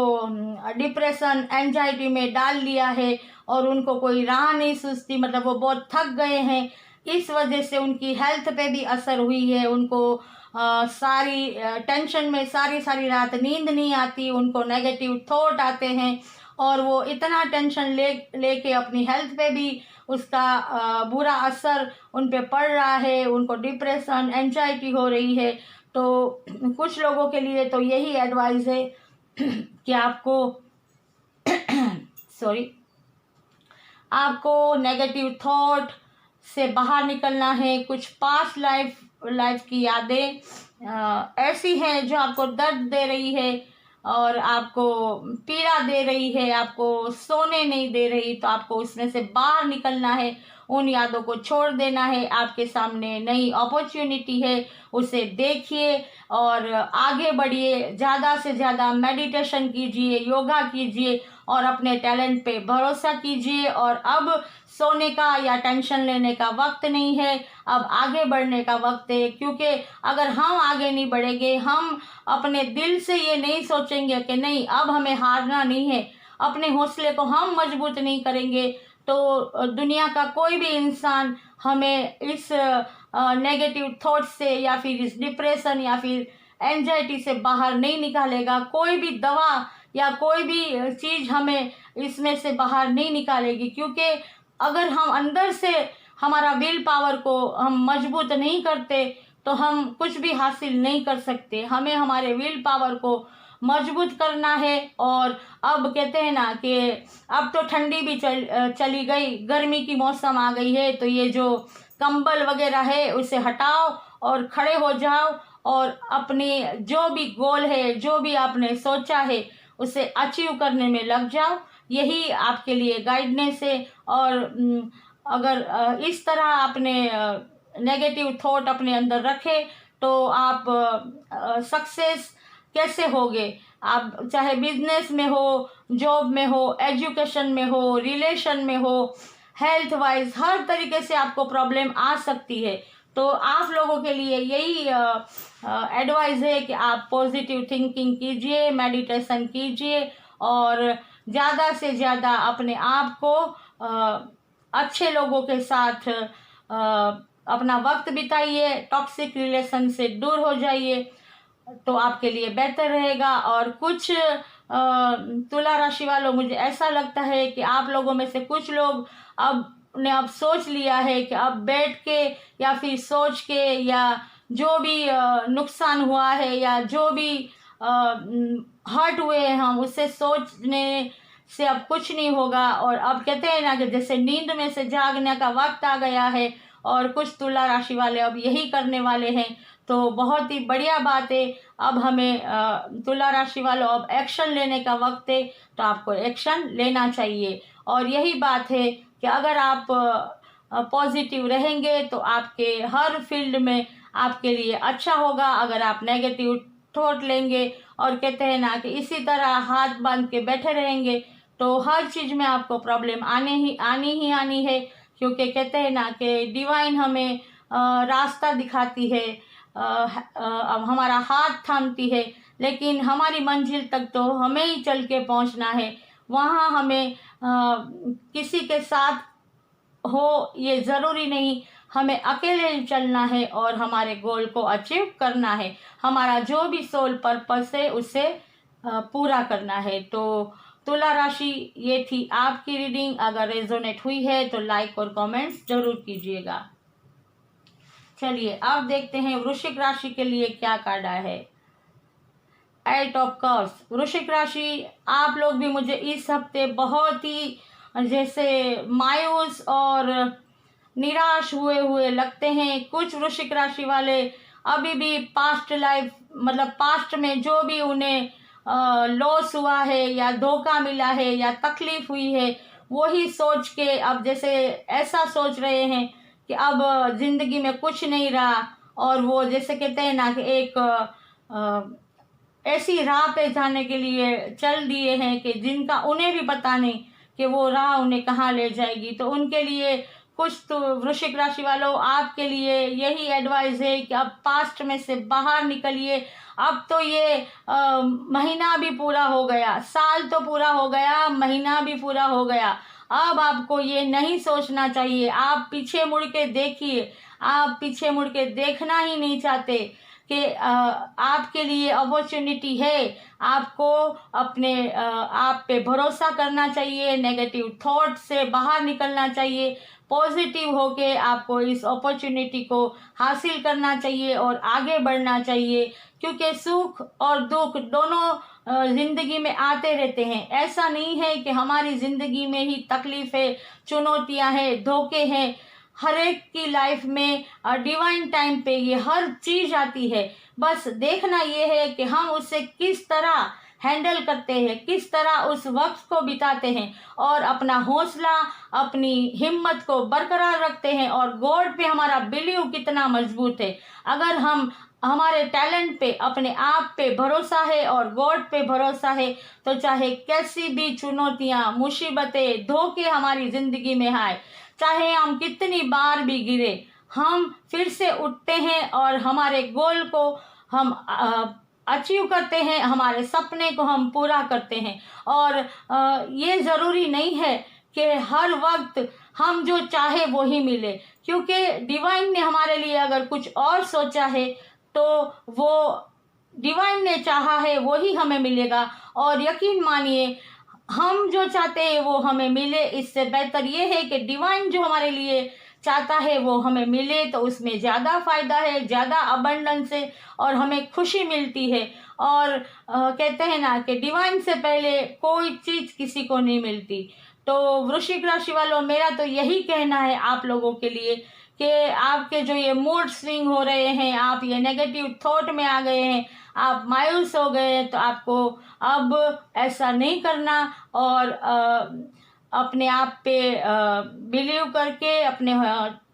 डिप्रेशन, एंजाइटी में डाल लिया है और उनको कोई राह नहीं सूझती। मतलब वो बहुत थक गए हैं, इस वजह से उनकी हेल्थ पे भी असर हुई है। उनको सारी टेंशन में सारी रात नींद नहीं आती, उनको नेगेटिव थॉट आते हैं और वो इतना टेंशन लेके अपनी हेल्थ पे भी उसका बुरा असर उन पे पड़ रहा है। उनको डिप्रेशन, एंजाइटी हो रही है। तो कुछ लोगों के लिए तो यही एडवाइस है कि आपको सॉरी आपको नेगेटिव थॉट से बाहर निकलना है। कुछ पास्ट लाइफ की यादें ऐसी हैं जो आपको दर्द दे रही है और आपको पीड़ा दे रही है, आपको सोने नहीं दे रही, तो आपको उसमें से बाहर निकलना है, उन यादों को छोड़ देना है। आपके सामने नई अपॉर्चुनिटी है, उसे देखिए और आगे बढ़िए। ज़्यादा से ज़्यादा मेडिटेशन कीजिए, योगा कीजिए और अपने टैलेंट पे भरोसा कीजिए। और अब सोने का या टेंशन लेने का वक्त नहीं है, अब आगे बढ़ने का वक्त है। क्योंकि अगर हम आगे नहीं बढ़ेंगे, हम अपने दिल से ये नहीं सोचेंगे कि नहीं अब हमें हारना नहीं है, अपने हौसले को हम मजबूत नहीं करेंगे, तो दुनिया का कोई भी इंसान हमें इस नेगेटिव थॉट से या फिर इस डिप्रेशन या फिर एंजाइटी से बाहर नहीं निकालेगा। कोई भी दवा या कोई भी चीज़ हमें इसमें से बाहर नहीं निकालेगी। क्योंकि अगर हम अंदर से हमारा विल पावर को हम मजबूत नहीं करते तो हम कुछ भी हासिल नहीं कर सकते। हमें हमारे विल पावर को मजबूत करना है। और अब कहते हैं ना कि अब तो ठंडी भी चली गई, गर्मी की मौसम आ गई है, तो ये जो कंबल वगैरह है उसे हटाओ और खड़े हो जाओ और अपने जो भी गोल है, जो भी आपने सोचा है, उसे अचीव करने में लग जाओ। यही आपके लिए गाइडनेस है। और अगर इस तरह आपने नेगेटिव थॉट अपने अंदर रखे तो आप सक्सेस कैसे होगे। आप चाहे बिजनेस में हो, जॉब में हो, एजुकेशन में हो, रिलेशन में हो, हेल्थ वाइज हर तरीके से आपको प्रॉब्लम आ सकती है। तो आप लोगों के लिए यही एडवाइस है कि आप पॉजिटिव थिंकिंग कीजिए, मेडिटेशन कीजिए और ज़्यादा से ज़्यादा अपने आप को अच्छे लोगों के साथ अपना वक्त बिताइए, टॉक्सिक रिलेशन से दूर हो जाइए, तो आपके लिए बेहतर रहेगा। और कुछ तुला राशि वालों, मुझे ऐसा लगता है कि आप लोगों में से कुछ लोग अब सोच लिया है कि अब बैठ के या फिर सोच के या जो भी नुकसान हुआ है या जो भी हर्ट हुए हैं हम, उससे सोचने से अब कुछ नहीं होगा। और अब कहते हैं ना कि जैसे नींद में से जागने का वक्त आ गया है और कुछ तुला राशि वाले अब यही करने वाले हैं। तो बहुत ही बढ़िया बात है। अब हमें तुला राशि वालों अब एक्शन लेने का वक्त है, तो आपको एक्शन लेना चाहिए। और यही बात है कि अगर आप पॉजिटिव रहेंगे तो आपके हर फील्ड में आपके लिए अच्छा होगा। अगर आप नेगेटिव थॉट लेंगे और कहते हैं ना कि इसी तरह हाथ बांध के बैठे रहेंगे तो हर चीज़ में आपको प्रॉब्लम आनी है। क्योंकि कहते हैं ना कि डिवाइन हमें रास्ता दिखाती है, अब हमारा हाथ थामती है, लेकिन हमारी मंजिल तक तो हमें ही चल के पहुंचना है। वहाँ हमें किसी के साथ हो ये ज़रूरी नहीं, हमें अकेले चलना है और हमारे गोल को अचीव करना है। हमारा जो भी सोल पर्पस है उसे पूरा करना है। तो तुला राशि ये थी आपकी रीडिंग। अगर रेजोनेट हुई है तो लाइक और कमेंट्स जरूर कीजिएगा। चलिए अब देखते हैं वृश्चिक राशि के लिए क्या कार्ड आया है। 8 ऑफ कप्स। वृश्चिक राशि, आप लोग भी मुझे इस हफ्ते बहुत ही जैसे मायूस और निराश हुए लगते हैं। कुछ वृश्चिक राशि वाले अभी भी पास्ट लाइफ मतलब पास्ट में जो भी उन्हें लॉस हुआ है या धोखा मिला है या तकलीफ हुई है, वही सोच के अब जैसे ऐसा सोच रहे हैं कि अब जिंदगी में कुछ नहीं रहा। और वो जैसे कहते हैं ना कि एक ऐसी राह पे जाने के लिए चल दिए हैं कि जिनका उन्हें भी पता नहीं कि वो राह उन्हें कहाँ ले जाएगी। तो उनके लिए कुछ तो वृश्चिक राशि वालों आपके लिए यही एडवाइस है कि अब पास्ट में से बाहर निकलिए। अब तो ये महीना भी पूरा हो गया, साल तो पूरा हो गया, महीना भी पूरा हो गया। अब आपको ये नहीं सोचना चाहिए। आप पीछे मुड़ के देखिए, आप पीछे मुड़ के देखना ही नहीं चाहते कि आपके लिए अपॉर्चुनिटी है। आपको अपने आप पे भरोसा करना चाहिए, नेगेटिव थॉट से बाहर निकलना चाहिए। पॉजिटिव होके आपको इस अपॉर्चुनिटी को हासिल करना चाहिए और आगे बढ़ना चाहिए, क्योंकि सुख और दुख दोनों ज़िंदगी में आते रहते हैं। ऐसा नहीं है कि हमारी ज़िंदगी में ही तकलीफ़ें, चुनौतियां हैं, धोखे हैं। हर एक की लाइफ में डिवाइन टाइम पे ये हर चीज़ आती है। बस देखना ये है कि हम उससे किस तरह हैंडल करते हैं, किस तरह उस वक्त को बिताते हैं और अपना हौसला, अपनी हिम्मत को बरकरार रखते हैं और गॉड पे हमारा बिलीव कितना मजबूत है। अगर हम हमारे टैलेंट पे, अपने आप पे भरोसा है और गॉड पे भरोसा है, तो चाहे कैसी भी चुनौतियां, मुसीबतें, धोखे हमारी ज़िंदगी में आए, चाहे हम कितनी बार भी गिरे, हम फिर से उठते हैं और हमारे गोल को हम अचीव करते हैं, हमारे सपने को हम पूरा करते हैं। और ये ज़रूरी नहीं है कि हर वक्त हम जो चाहे वो ही मिले, क्योंकि डिवाइन ने हमारे लिए अगर कुछ और सोचा है तो वो डिवाइन ने चाहा है वो ही हमें मिलेगा। और यकीन मानिए, हम जो चाहते हैं वो हमें मिले, इससे बेहतर ये है कि डिवाइन जो हमारे लिए चाहता है वो हमें मिले, तो उसमें ज़्यादा फ़ायदा है, ज़्यादा अबंडेंस है और हमें खुशी मिलती है। और कहते हैं ना कि डिवाइन से पहले कोई चीज़ किसी को नहीं मिलती। तो वृश्चिक राशि वालों, मेरा तो यही कहना है आप लोगों के लिए कि आपके जो ये मूड स्विंग हो रहे हैं, आप ये नेगेटिव थॉट में आ गए हैं, आप मायूस हो गए हैं, तो आपको अब ऐसा नहीं करना और अपने आप पे बिलीव करके, अपने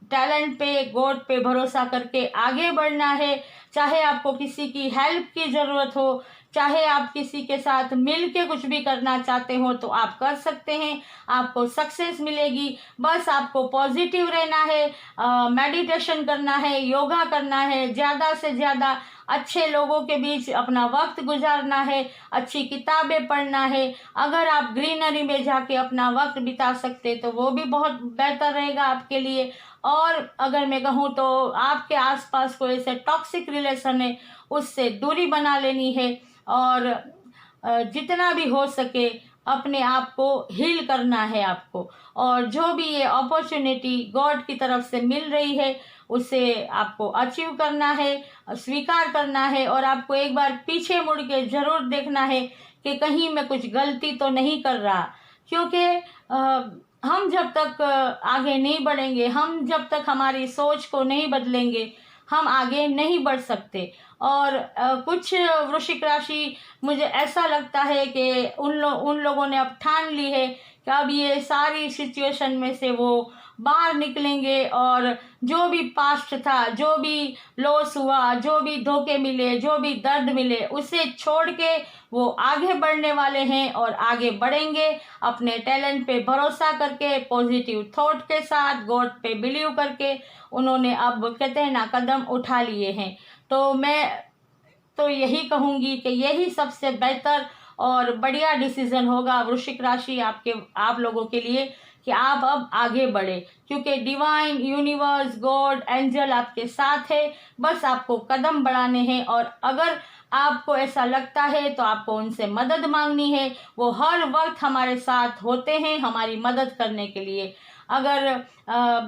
टैलेंट पे, गॉड पे भरोसा करके आगे बढ़ना है। चाहे आपको किसी की हेल्प की ज़रूरत हो, चाहे आप किसी के साथ मिल के कुछ भी करना चाहते हो, तो आप कर सकते हैं, आपको सक्सेस मिलेगी। बस आपको पॉजिटिव रहना है, मेडिटेशन करना है, योगा करना है, ज़्यादा से ज़्यादा अच्छे लोगों के बीच अपना वक्त गुजारना है, अच्छी किताबें पढ़ना है। अगर आप ग्रीनरी में जाके अपना वक्त बिता सकते तो वो भी बहुत बेहतर रहेगा आपके लिए। और अगर मैं कहूँ तो आपके आसपास कोई ऐसे टॉक्सिक रिलेशन है, उससे दूरी बना लेनी है और जितना भी हो सके अपने आप को हील करना है आपको। और जो भी ये अपॉर्चुनिटी गॉड की तरफ से मिल रही है उसे आपको अचीव करना है, स्वीकार करना है और आपको एक बार पीछे मुड़ के ज़रूर देखना है कि कहीं मैं कुछ गलती तो नहीं कर रहा। क्योंकि हम जब तक आगे नहीं बढ़ेंगे, हम जब तक हमारी सोच को नहीं बदलेंगे, हम आगे नहीं बढ़ सकते। और कुछ वृश्चिक राशि, मुझे ऐसा लगता है कि उन लोगों ने अब ठान ली है कि अब ये सारी सिचुएशन में से वो बाहर निकलेंगे और जो भी पास्ट था, जो भी लॉस हुआ, जो भी धोखे मिले, जो भी दर्द मिले, उसे छोड़ के वो आगे बढ़ने वाले हैं और आगे बढ़ेंगे अपने टैलेंट पे भरोसा करके, पॉजिटिव थॉट के साथ, गॉड पे बिलीव करके। उन्होंने अब कहते हैं ना कदम उठा लिए हैं। तो मैं तो यही कहूँगी कि यही सबसे बेहतर और बढ़िया डिसीजन होगा वृश्चिक राशि आप लोगों के लिए कि आप अब आगे बढ़े, क्योंकि डिवाइन, यूनिवर्स, गॉड, एंजल आपके साथ है। बस आपको कदम बढ़ाने हैं और अगर आपको ऐसा लगता है तो आपको उनसे मदद मांगनी है। वो हर वक्त हमारे साथ होते हैं हमारी मदद करने के लिए। अगर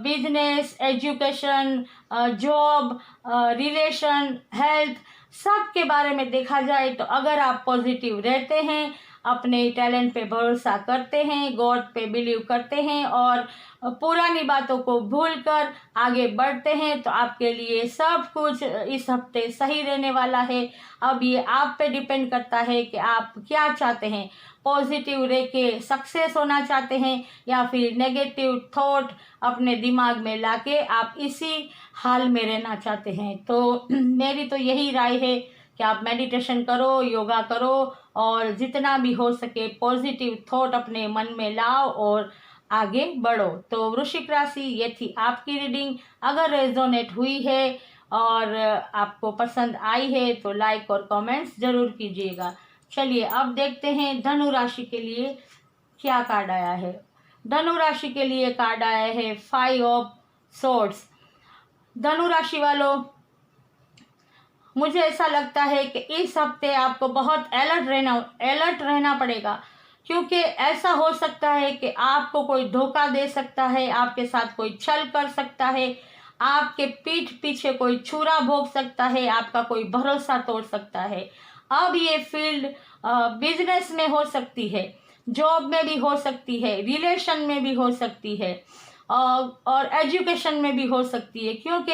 business, education, job, relation, health, सब के बारे में देखा जाए तो अगर आप पॉजिटिव रहते हैं, अपने टैलेंट पे भरोसा करते हैं, गॉड पे बिलीव करते हैं और पुरानी बातों को भूलकर आगे बढ़ते हैं, तो आपके लिए सब कुछ इस हफ्ते सही रहने वाला है। अब ये आप पे डिपेंड करता है कि आप क्या चाहते हैं, पॉजिटिव रह के सक्सेस होना चाहते हैं या फिर नेगेटिव थॉट अपने दिमाग में लाके आप इसी हाल में रहना चाहते हैं। तो मेरी तो यही राय है कि आप मेडिटेशन करो, योगा करो और जितना भी हो सके पॉजिटिव थॉट अपने मन में लाओ और आगे बढ़ो। तो वृश्चिक राशि, ये थी आपकी रीडिंग। अगर रेजोनेट हुई है और आपको पसंद आई है तो लाइक और कमेंट्स ज़रूर कीजिएगा। चलिए अब देखते हैं धनु राशि के लिए क्या कार्ड आया है। धनु राशि के लिए कार्ड आया है 5 ऑफ सोर्ड्स। धनु राशि वालों, मुझे ऐसा लगता है कि इस हफ्ते आपको बहुत अलर्ट रहना पड़ेगा, क्योंकि ऐसा हो सकता है कि आपको कोई धोखा दे सकता है, आपके साथ कोई छल कर सकता है, आपके पीठ पीछे कोई छुरा भोंक सकता है, आपका कोई भरोसा तोड़ सकता है। अब ये फील्ड बिजनेस में हो सकती है, जॉब में भी हो सकती है, रिलेशन में भी हो सकती है, और एजुकेशन में भी हो सकती है। क्योंकि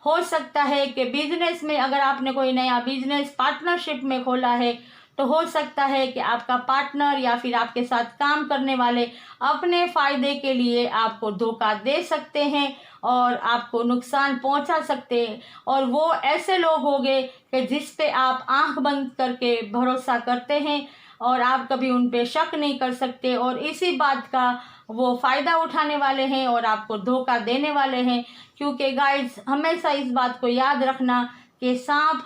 हो सकता है कि बिजनेस में अगर आपने कोई नया बिजनेस पार्टनरशिप में खोला है, तो हो सकता है कि आपका पार्टनर या फिर आपके साथ काम करने वाले अपने फायदे के लिए आपको धोखा दे सकते हैं और आपको नुकसान पहुंचा सकते हैं। और वो ऐसे लोग होंगे कि जिस पे आप आंख बंद करके भरोसा करते हैं और आप कभी उन पे शक नहीं कर सकते, और इसी बात का वो फायदा उठाने वाले हैं और आपको धोखा देने वाले हैं। क्योंकि गाइस, हमेशा इस बात को याद रखना कि सांप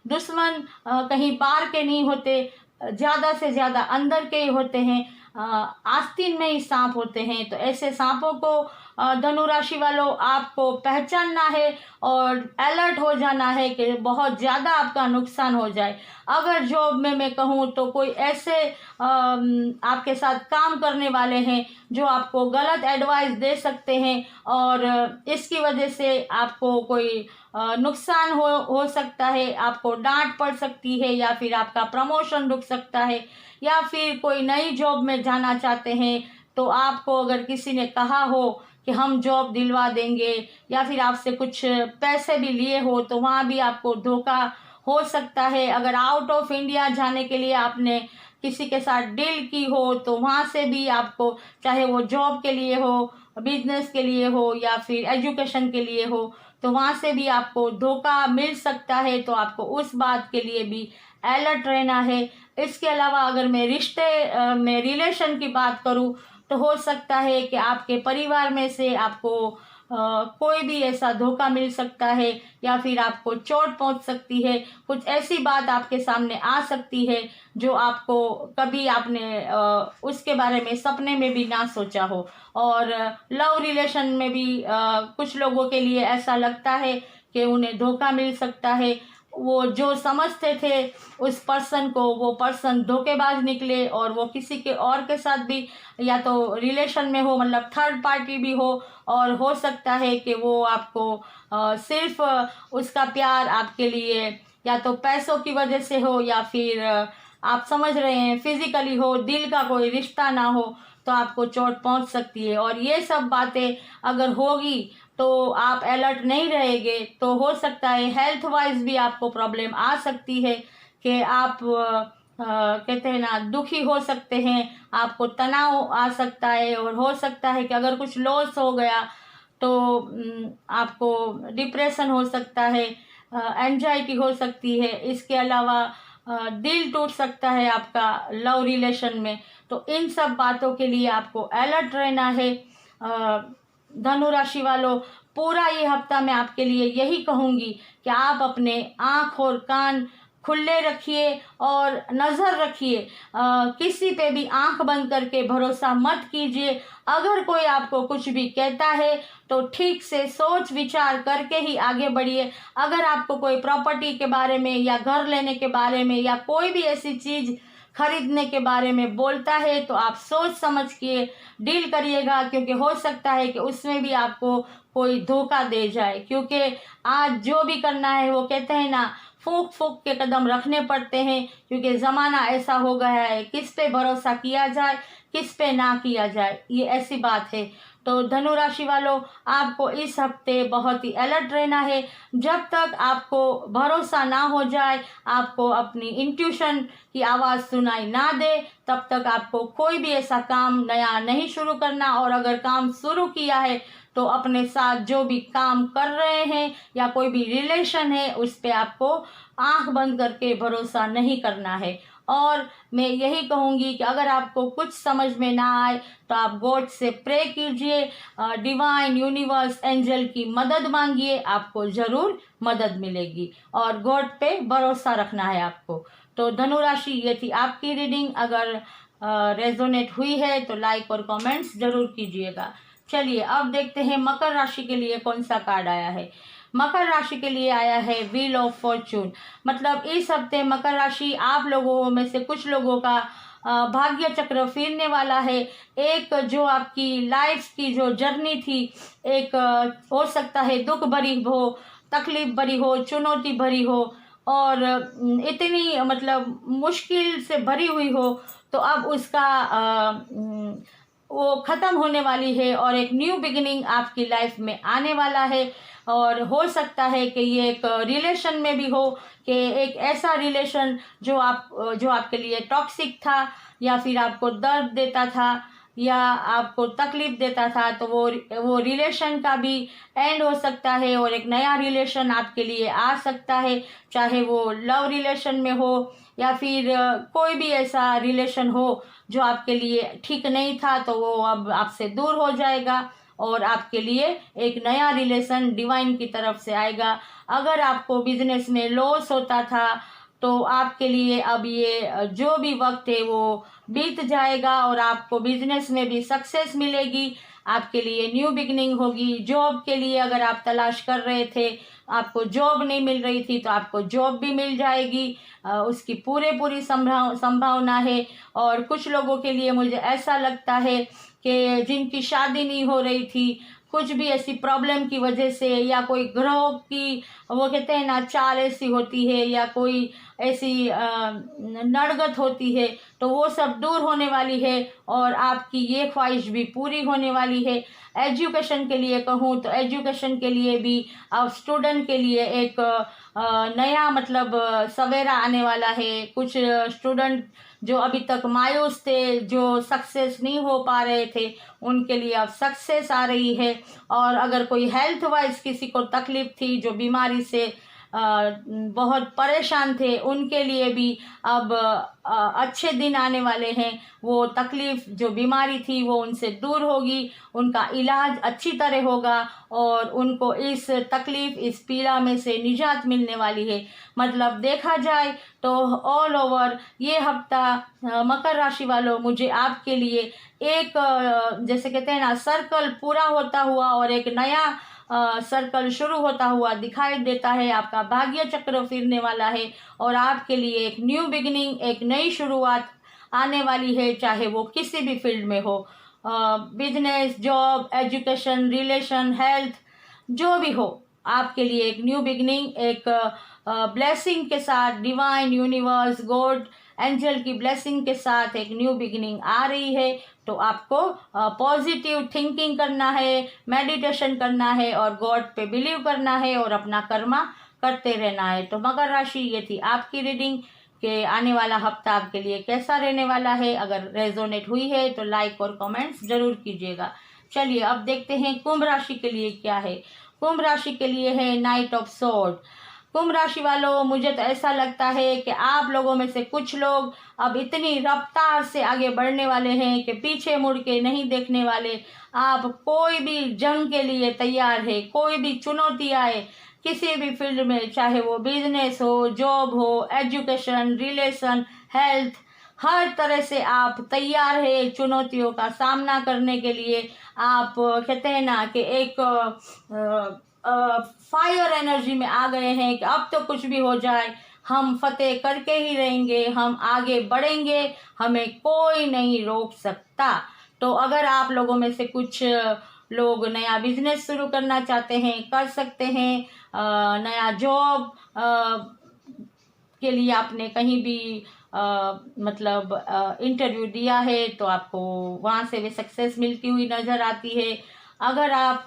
दुश्मन कहीं बाहर के नहीं होते, ज़्यादा से ज़्यादा अंदर के ही होते हैं, आस्तीन में ही सांप होते हैं। तो ऐसे सांपों को धनु राशि वालों आपको पहचानना है और अलर्ट हो जाना है कि बहुत ज़्यादा आपका नुकसान हो जाए। अगर जॉब में मैं कहूँ तो कोई ऐसे आपके साथ काम करने वाले हैं जो आपको गलत एडवाइस दे सकते हैं और इसकी वजह से आपको कोई नुकसान हो सकता है, आपको डांट पड़ सकती है, या फिर आपका प्रमोशन रुक सकता है, या फिर कोई नई जॉब में जाना चाहते हैं तो आपको अगर किसी ने कहा हो कि हम जॉब दिलवा देंगे, या फिर आपसे कुछ पैसे भी लिए हो, तो वहाँ भी आपको धोखा हो सकता है। अगर आउट ऑफ इंडिया जाने के लिए आपने किसी के साथ डील की हो, तो वहाँ से भी आपको, चाहे वो जॉब के लिए हो, बिजनेस के लिए हो, या फिर एजुकेशन के लिए हो, तो वहाँ से भी आपको धोखा मिल सकता है। तो आपको उस बात के लिए भी अलर्ट रहना है। इसके अलावा अगर मैं रिश्ते में रिलेशन की बात करूँ, तो हो सकता है कि आपके परिवार में से आपको कोई भी ऐसा धोखा मिल सकता है, या फिर आपको चोट पहुंच सकती है। कुछ ऐसी बात आपके सामने आ सकती है जो आपको कभी आपने उसके बारे में सपने में भी ना सोचा हो। और लव रिलेशन में भी कुछ लोगों के लिए ऐसा लगता है कि उन्हें धोखा मिल सकता है। वो जो समझते थे उस पर्सन को, वो पर्सन धोखेबाज निकले और वो किसी के और के साथ भी या तो रिलेशन में हो, मतलब थर्ड पार्टी भी हो, और हो सकता है कि वो आपको सिर्फ उसका प्यार आपके लिए या तो पैसों की वजह से हो, या फिर आप समझ रहे हैं फिजिकली हो, दिल का कोई रिश्ता ना हो, तो आपको चोट पहुंच सकती है। और ये सब बातें अगर होगी तो आप अलर्ट नहीं रहेंगे, तो हो सकता है हेल्थ वाइज भी आपको प्रॉब्लम आ सकती है कि आप कहते हैं ना, दुखी हो सकते हैं, आपको तनाव आ सकता है, और हो सकता है कि अगर कुछ लॉस हो गया तो आपको डिप्रेशन हो सकता है, एंजाइटी हो सकती है। इसके अलावा दिल टूट सकता है आपका लव रिलेशन में। तो इन सब बातों के लिए आपको अलर्ट रहना है। धनु राशि वालों, पूरा ये हफ्ता मैं आपके लिए यही कहूँगी कि आप अपने आँख और कान खुले रखिए और नज़र रखिए। किसी पे भी आंख बंद करके भरोसा मत कीजिए। अगर कोई आपको कुछ भी कहता है तो ठीक से सोच विचार करके ही आगे बढ़िए। अगर आपको कोई प्रॉपर्टी के बारे में या घर लेने के बारे में या कोई भी ऐसी चीज़ खरीदने के बारे में बोलता है तो आप सोच समझ के डील करिएगा, क्योंकि हो सकता है कि उसमें भी आपको कोई धोखा दे जाए। क्योंकि आज जो भी करना है, वो कहते हैं ना, फूंक फूंक के कदम रखने पड़ते हैं, क्योंकि ज़माना ऐसा हो गया है, किस पे भरोसा किया जाए किस पे ना किया जाए, ये ऐसी बात है। तो धनु राशि वालों, आपको इस हफ्ते बहुत ही अलर्ट रहना है। जब तक आपको भरोसा ना हो जाए, आपको अपनी इंट्यूशन की आवाज़ सुनाई ना दे, तब तक आपको कोई भी ऐसा काम नया नहीं शुरू करना। और अगर काम शुरू किया है तो अपने साथ जो भी काम कर रहे हैं या कोई भी रिलेशन है, उस पे आपको आंख बंद करके भरोसा नहीं करना है। और मैं यही कहूँगी कि अगर आपको कुछ समझ में ना आए तो आप गॉड से प्रे कीजिए, डिवाइन यूनिवर्स एंजल की मदद मांगिए, आपको ज़रूर मदद मिलेगी। और गॉड पे भरोसा रखना है आपको। तो धनु राशि, ये थी आपकी रीडिंग। अगर रेजोनेट हुई है तो लाइक और कमेंट्स जरूर कीजिएगा। चलिए अब देखते हैं मकर राशि के लिए कौन सा कार्ड आया है। मकर राशि के लिए आया है व्हील ऑफ फॉर्चून। मतलब इस हफ्ते मकर राशि आप लोगों में से कुछ लोगों का भाग्य चक्र फिरने वाला है। एक जो आपकी लाइफ की जो जर्नी थी, एक हो सकता है दुख भरी हो, तकलीफ भरी हो, चुनौती भरी हो और इतनी मतलब मुश्किल से भरी हुई हो, तो अब उसका वो ख़त्म होने वाली है और एक न्यू बिगिनिंग आपकी लाइफ में आने वाला है। और हो सकता है कि ये एक रिलेशन में भी हो, कि एक ऐसा रिलेशन जो आपके लिए टॉक्सिक था या फिर आपको दर्द देता था या आपको तकलीफ देता था, तो वो रिलेशन का भी एंड हो सकता है और एक नया रिलेशन आपके लिए आ सकता है। चाहे वो लव रिलेशन में हो या फिर कोई भी ऐसा रिलेशन हो जो आपके लिए ठीक नहीं था, तो वो अब आपसे दूर हो जाएगा और आपके लिए एक नया रिलेशन डिवाइन की तरफ से आएगा। अगर आपको बिजनेस में लॉस होता था, तो आपके लिए अब ये जो भी वक्त है वो बीत जाएगा और आपको बिजनेस में भी सक्सेस मिलेगी। आपके लिए न्यू बिगनिंग होगी। जॉब के लिए अगर आप तलाश कर रहे थे, आपको जॉब नहीं मिल रही थी, तो आपको जॉब भी मिल जाएगी। उसकी पूरी संभावना है। और कुछ लोगों के लिए मुझे ऐसा लगता है कि जिनकी शादी नहीं हो रही थी, कुछ भी ऐसी प्रॉब्लम की वजह से, या कोई ग्रहों की वो कहते हैं ना चाल ऐसी होती है, या कोई ऐसी नड़गत होती है, तो वो सब दूर होने वाली है और आपकी ये ख्वाहिश भी पूरी होने वाली है। एजुकेशन के लिए कहूँ तो एजुकेशन के लिए भी अब स्टूडेंट के लिए एक नया मतलब सवेरा आने वाला है। कुछ स्टूडेंट जो अभी तक मायूस थे, जो सक्सेस नहीं हो पा रहे थे, उनके लिए अब सक्सेस आ रही है। और अगर कोई हेल्थ वाइज किसी को तकलीफ थी, जो बीमारी से बहुत परेशान थे, उनके लिए भी अब अच्छे दिन आने वाले हैं। वो तकलीफ जो बीमारी थी वो उनसे दूर होगी, उनका इलाज अच्छी तरह होगा और उनको इस तकलीफ, इस पीड़ा में से निजात मिलने वाली है। मतलब देखा जाए तो ऑल ओवर ये हफ्ता मकर राशि वालों, मुझे आपके लिए एक जैसे कहते हैं ना सर्कल पूरा होता हुआ और एक नया सर्कल शुरू होता हुआ दिखाई देता है। आपका भाग्य चक्र फिरने वाला है और आपके लिए एक न्यू बिगिनिंग, एक नई शुरुआत आने वाली है, चाहे वो किसी भी फील्ड में हो, business, job, education, relation, health, जो भी हो। आपके लिए एक न्यू बिगिनिंग, एक ब्लेसिंग के साथ, डिवाइन, यूनिवर्स, गॉड, एंजल की ब्लेसिंग के साथ एक न्यू बिगिनिंग आ रही है। तो आपको पॉजिटिव थिंकिंग करना है, मेडिटेशन करना है और गॉड पे बिलीव करना है और अपना कर्मा करते रहना है। तो मकर राशि, ये थी आपकी रीडिंग कि आने वाला हफ्ता आपके लिए कैसा रहने वाला है। अगर रेजोनेट हुई है तो लाइक और कमेंट्स जरूर कीजिएगा। चलिए अब देखते हैं कुंभ राशि के लिए क्या है। कुंभ राशि के लिए है नाइट ऑफ स्वॉर्ड। कुंभ राशि वालों, मुझे तो ऐसा लगता है कि आप लोगों में से कुछ लोग अब इतनी रफ्तार से आगे बढ़ने वाले हैं कि पीछे मुड़ के नहीं देखने वाले। आप कोई भी जंग के लिए तैयार है, कोई भी चुनौती आए किसी भी फील्ड में, चाहे वो बिजनेस हो, जॉब हो, एजुकेशन, रिलेशन, हेल्थ, हर तरह से आप तैयार है चुनौतियों का सामना करने के लिए। आप कहते हैं ना कि एक फायर एनर्जी में आ गए हैं कि अब तो कुछ भी हो जाए, हम फतेह करके ही रहेंगे, हम आगे बढ़ेंगे, हमें कोई नहीं रोक सकता। तो अगर आप लोगों में से कुछ लोग नया बिजनेस शुरू करना चाहते हैं, कर सकते हैं। नया जॉब के लिए आपने कहीं भी मतलब इंटरव्यू दिया है, तो आपको वहाँ से भी सक्सेस मिलती हुई नज़र आती है। अगर आप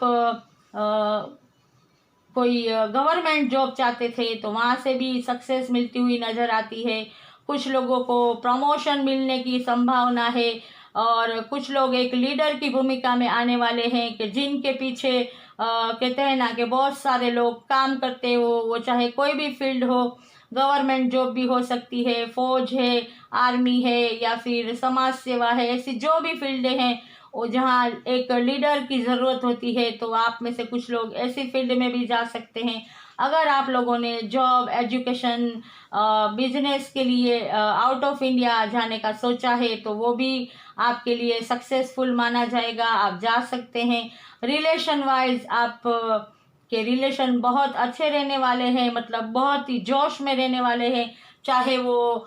कोई गवर्नमेंट जॉब चाहते थे, तो वहाँ से भी सक्सेस मिलती हुई नज़र आती है। कुछ लोगों को प्रमोशन मिलने की संभावना है और कुछ लोग एक लीडर की भूमिका में आने वाले हैं कि जिनके पीछे कहते हैं ना कि बहुत सारे लोग काम करते हो, वो चाहे कोई भी फील्ड हो। गवर्नमेंट जॉब भी हो सकती है, फौज है, आर्मी है या फिर समाज सेवा है, ऐसी जो भी फील्डें हैं और जहाँ एक लीडर की ज़रूरत होती है, तो आप में से कुछ लोग ऐसी फील्ड में भी जा सकते हैं। अगर आप लोगों ने जॉब, एजुकेशन, बिजनेस के लिए आउट ऑफ इंडिया जाने का सोचा है, तो वो भी आपके लिए सक्सेसफुल माना जाएगा, आप जा सकते हैं। रिलेशन वाइज आप के रिलेशन बहुत अच्छे रहने वाले हैं, मतलब बहुत ही जोश में रहने वाले हैं। चाहे वो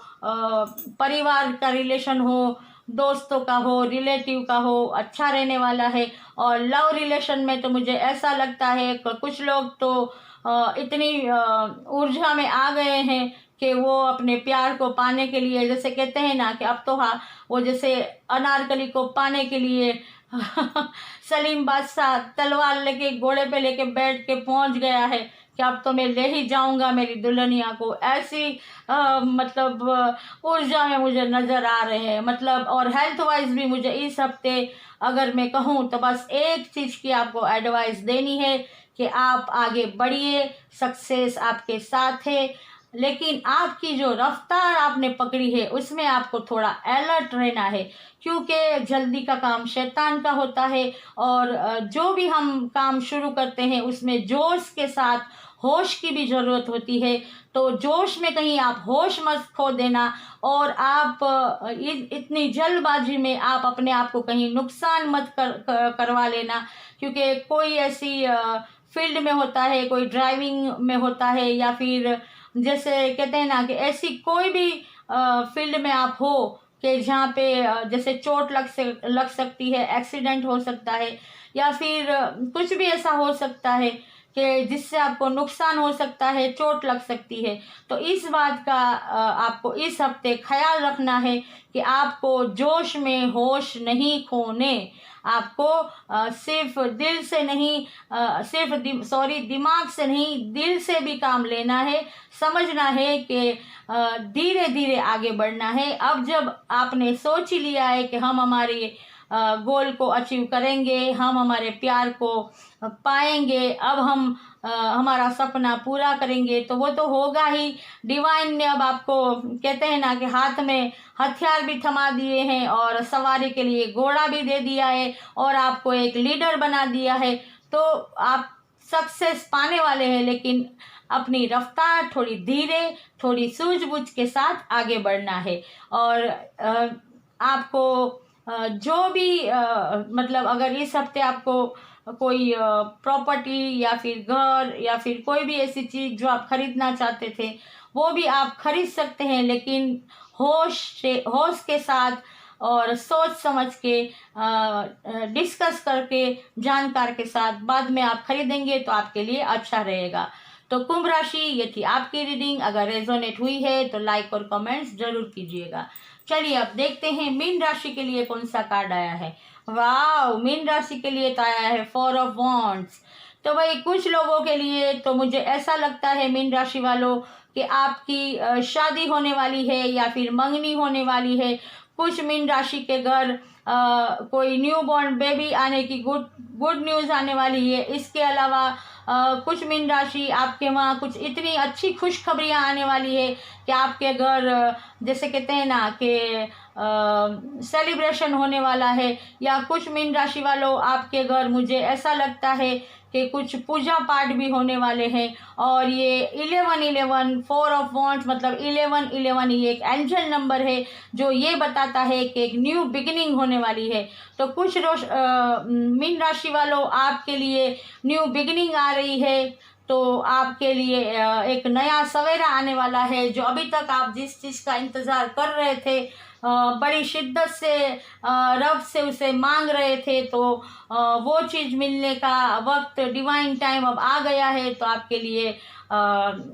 परिवार का रिलेशन हो, दोस्तों का हो, रिलेटिव का हो, अच्छा रहने वाला है। और लव रिलेशन में तो मुझे ऐसा लगता है कि कुछ लोग तो इतनी ऊर्जा में आ गए हैं कि वो अपने प्यार को पाने के लिए, जैसे कहते हैं ना कि अब तो हाँ, वो जैसे अनारकली को पाने के लिए सलीम बादशाह तलवार लेके घोड़े पे लेके बैठ के पहुंच गया है कि अब तो मैं ले ही जाऊंगा मेरी दुल्हनिया को। ऐसी मतलब ऊर्जा में मुझे नजर आ रहे हैं। मतलब और हेल्थ वाइज भी मुझे इस हफ्ते अगर मैं कहूँ तो बस एक चीज की आपको एडवाइस देनी है कि आप आगे बढ़िए, सक्सेस आपके साथ है। लेकिन आपकी जो रफ्तार आपने पकड़ी है उसमें आपको थोड़ा अलर्ट रहना है, क्योंकि जल्दी का काम शैतान का होता है। और जो भी हम काम शुरू करते हैं उसमें जोश के साथ होश की भी जरूरत होती है। तो जोश में कहीं आप होश मत खो देना, और आप इतनी जल्दबाजी में आप अपने आप को कहीं नुकसान मत करवा लेना। क्योंकि कोई ऐसी फील्ड में होता है, कोई ड्राइविंग में होता है, या फिर जैसे कहते हैं ना कि ऐसी कोई भी फील्ड में आप हो कि जहाँ पे जैसे चोट लग सकती है, एक्सीडेंट हो सकता है, या फिर कुछ भी ऐसा हो सकता है कि जिससे आपको नुकसान हो सकता है, चोट लग सकती है। तो इस बात का आपको इस हफ्ते ख्याल रखना है कि आपको जोश में होश नहीं खोने। आपको सिर्फ दिल से नहीं, दिमाग से नहीं, दिल से भी काम लेना है। समझना है कि धीरे धीरे आगे बढ़ना है। अब जब आपने सोच ही लिया है कि हम हमारे गोल को अचीव करेंगे, हम हमारे प्यार को पाएंगे, अब हम हमारा सपना पूरा करेंगे, तो वो तो होगा ही। डिवाइन ने अब आपको कहते हैं ना कि हाथ में हथियार भी थमा दिए हैं और सवारी के लिए घोड़ा भी दे दिया है और आपको एक लीडर बना दिया है। तो आप सक्सेस पाने वाले हैं, लेकिन अपनी रफ्तार थोड़ी धीरे, थोड़ी सूझबूझ के साथ आगे बढ़ना है। और आपको जो भी मतलब अगर इस हफ्ते आपको कोई प्रॉपर्टी या फिर घर या फिर कोई भी ऐसी चीज जो आप खरीदना चाहते थे वो भी आप खरीद सकते हैं, लेकिन होश के साथ और सोच समझ के डिस्कस करके जानकार के साथ बाद में आप खरीदेंगे तो आपके लिए अच्छा रहेगा। तो कुंभ राशि, ये थी आपकी रीडिंग। अगर रेजोनेट हुई है तो लाइक और कमेंट्स जरूर कीजिएगा। चलिए अब देखते हैं मीन राशि के लिए कौन सा कार्ड आया है। वाह, मीन राशि के लिए तो आया है 4 ऑफ वॉन्ड्स। तो भाई कुछ लोगों के लिए तो मुझे ऐसा लगता है मीन राशि वालों कि आपकी शादी होने वाली है या फिर मंगनी होने वाली है। कुछ मीन राशि के घर कोई न्यू बॉर्न बेबी आने की गुड न्यूज आने वाली है। इसके अलावा कुछ मीन राशि आपके वहाँ कुछ इतनी अच्छी खुशखबरियाँ आने वाली है कि आपके घर जैसे कहते हैं ना कि सेलिब्रेशन होने वाला है। या कुछ मीन राशि वालों आपके घर मुझे ऐसा लगता है कि कुछ पूजा पाठ भी होने वाले हैं। और ये 1111 4 ऑफ वॉन्ड्स मतलब 1111 ये एक एंजल नंबर है जो ये बताता है कि एक न्यू बिगिनिंग होने वाली है। तो कुछ मीन राशि वालों आपके लिए न्यू बिगिनिंग आ रही है। तो आपके लिए एक नया सवेरा आने वाला है। जो अभी तक आप जिस चीज़ का इंतज़ार कर रहे थे, बड़ी शिद्दत से रब से उसे मांग रहे थे, तो वो चीज़ मिलने का वक्त, डिवाइन टाइम अब आ गया है। तो आपके लिए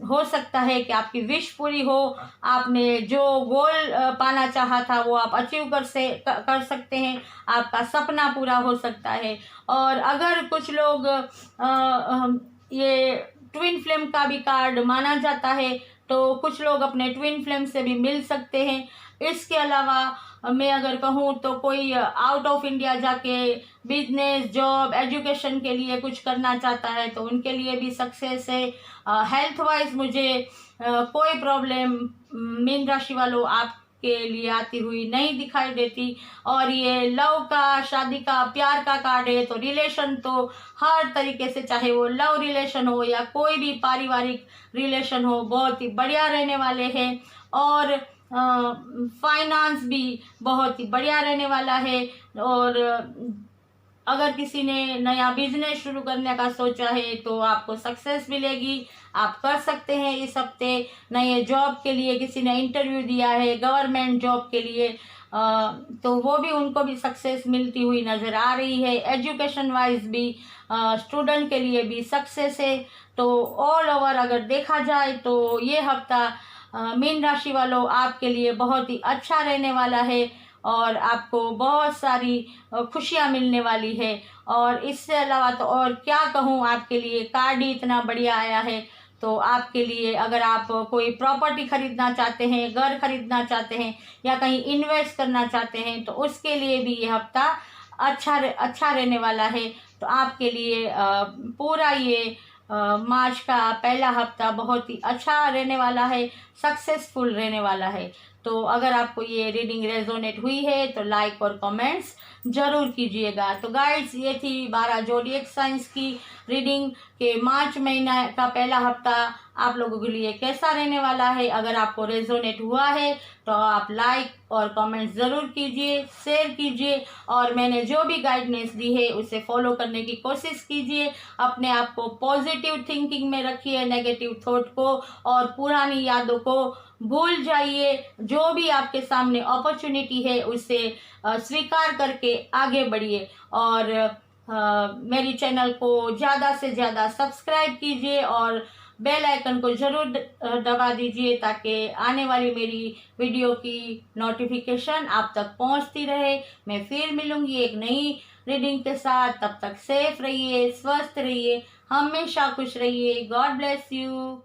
हो सकता है कि आपकी विश पूरी हो। आपने जो गोल पाना चाहा था वो आप अचीव कर सकते हैं। आपका सपना पूरा हो सकता है। और अगर कुछ लोग ये ट्विन फ्लेम का भी कार्ड माना जाता है, तो कुछ लोग अपने ट्विन फ्लेम से भी मिल सकते हैं। इसके अलावा मैं अगर कहूँ तो कोई आउट ऑफ इंडिया जाके बिजनेस, जॉब, एजुकेशन के लिए कुछ करना चाहता है तो उनके लिए भी सक्सेस है। हेल्थ वाइज मुझे कोई प्रॉब्लम मीन राशि वालों आपके लिए आती हुई नहीं दिखाई देती। और ये लव का, शादी का, प्यार का कार्ड है। तो रिलेशन तो हर तरीके से, चाहे वो लव रिलेशन हो या कोई भी पारिवारिक रिलेशन हो, बहुत ही बढ़िया रहने वाले हैं। और फाइनेंस भी बहुत ही बढ़िया रहने वाला है। और अगर किसी ने नया बिजनेस शुरू करने का सोचा है तो आपको सक्सेस मिलेगी। आप कर सकते हैं इस हफ्ते। नए जॉब के लिए किसी ने इंटरव्यू दिया है गवर्नमेंट जॉब के लिए, तो वो भी उनको भी सक्सेस मिलती हुई नज़र आ रही है। एजुकेशन वाइज भी स्टूडेंट के लिए भी सक्सेस है। तो ऑल ओवर अगर देखा जाए तो ये हफ्ता मीन राशि वालों आपके लिए बहुत ही अच्छा रहने वाला है और आपको बहुत सारी खुशियाँ मिलने वाली है। और इससे अलावा तो और क्या कहूँ, आपके लिए कार्ड ही इतना बढ़िया आया है। तो आपके लिए अगर आप कोई प्रॉपर्टी खरीदना चाहते हैं, घर खरीदना चाहते हैं या कहीं इन्वेस्ट करना चाहते हैं, तो उसके लिए भी ये हफ्ता अच्छा रहने वाला है। तो आपके लिए पूरा ये मार्च का पहला हफ्ता बहुत ही अच्छा रहने वाला है, सक्सेसफुल रहने वाला है। तो अगर आपको ये रीडिंग रेजोनेट हुई है तो लाइक और कमेंट्स जरूर कीजिएगा। तो गाइड्स, ये थी 12 ज़ोडिएक साइंस की रीडिंग के मार्च महीना का पहला हफ्ता आप लोगों के लिए कैसा रहने वाला है। अगर आपको रेजोनेट हुआ है तो आप लाइक और कमेंट ज़रूर कीजिए, शेयर कीजिए और मैंने जो भी गाइडेंस दी है उसे फॉलो करने की कोशिश कीजिए। अपने आप को पॉजिटिव थिंकिंग में रखिए, नेगेटिव थॉट को और पुरानी यादों को भूल जाइए। जो भी आपके सामने अपॉर्चुनिटी है उसे स्वीकार करके आगे बढ़िए और मेरी चैनल को ज़्यादा से ज़्यादा सब्सक्राइब कीजिए और बेल आइकन को ज़रूर दबा दीजिए ताकि आने वाली मेरी वीडियो की नोटिफिकेशन आप तक पहुंचती रहे। मैं फिर मिलूंगी एक नई रीडिंग के साथ। तब तक सेफ रहिए, स्वस्थ रहिए, हमेशा खुश रहिए। God bless you.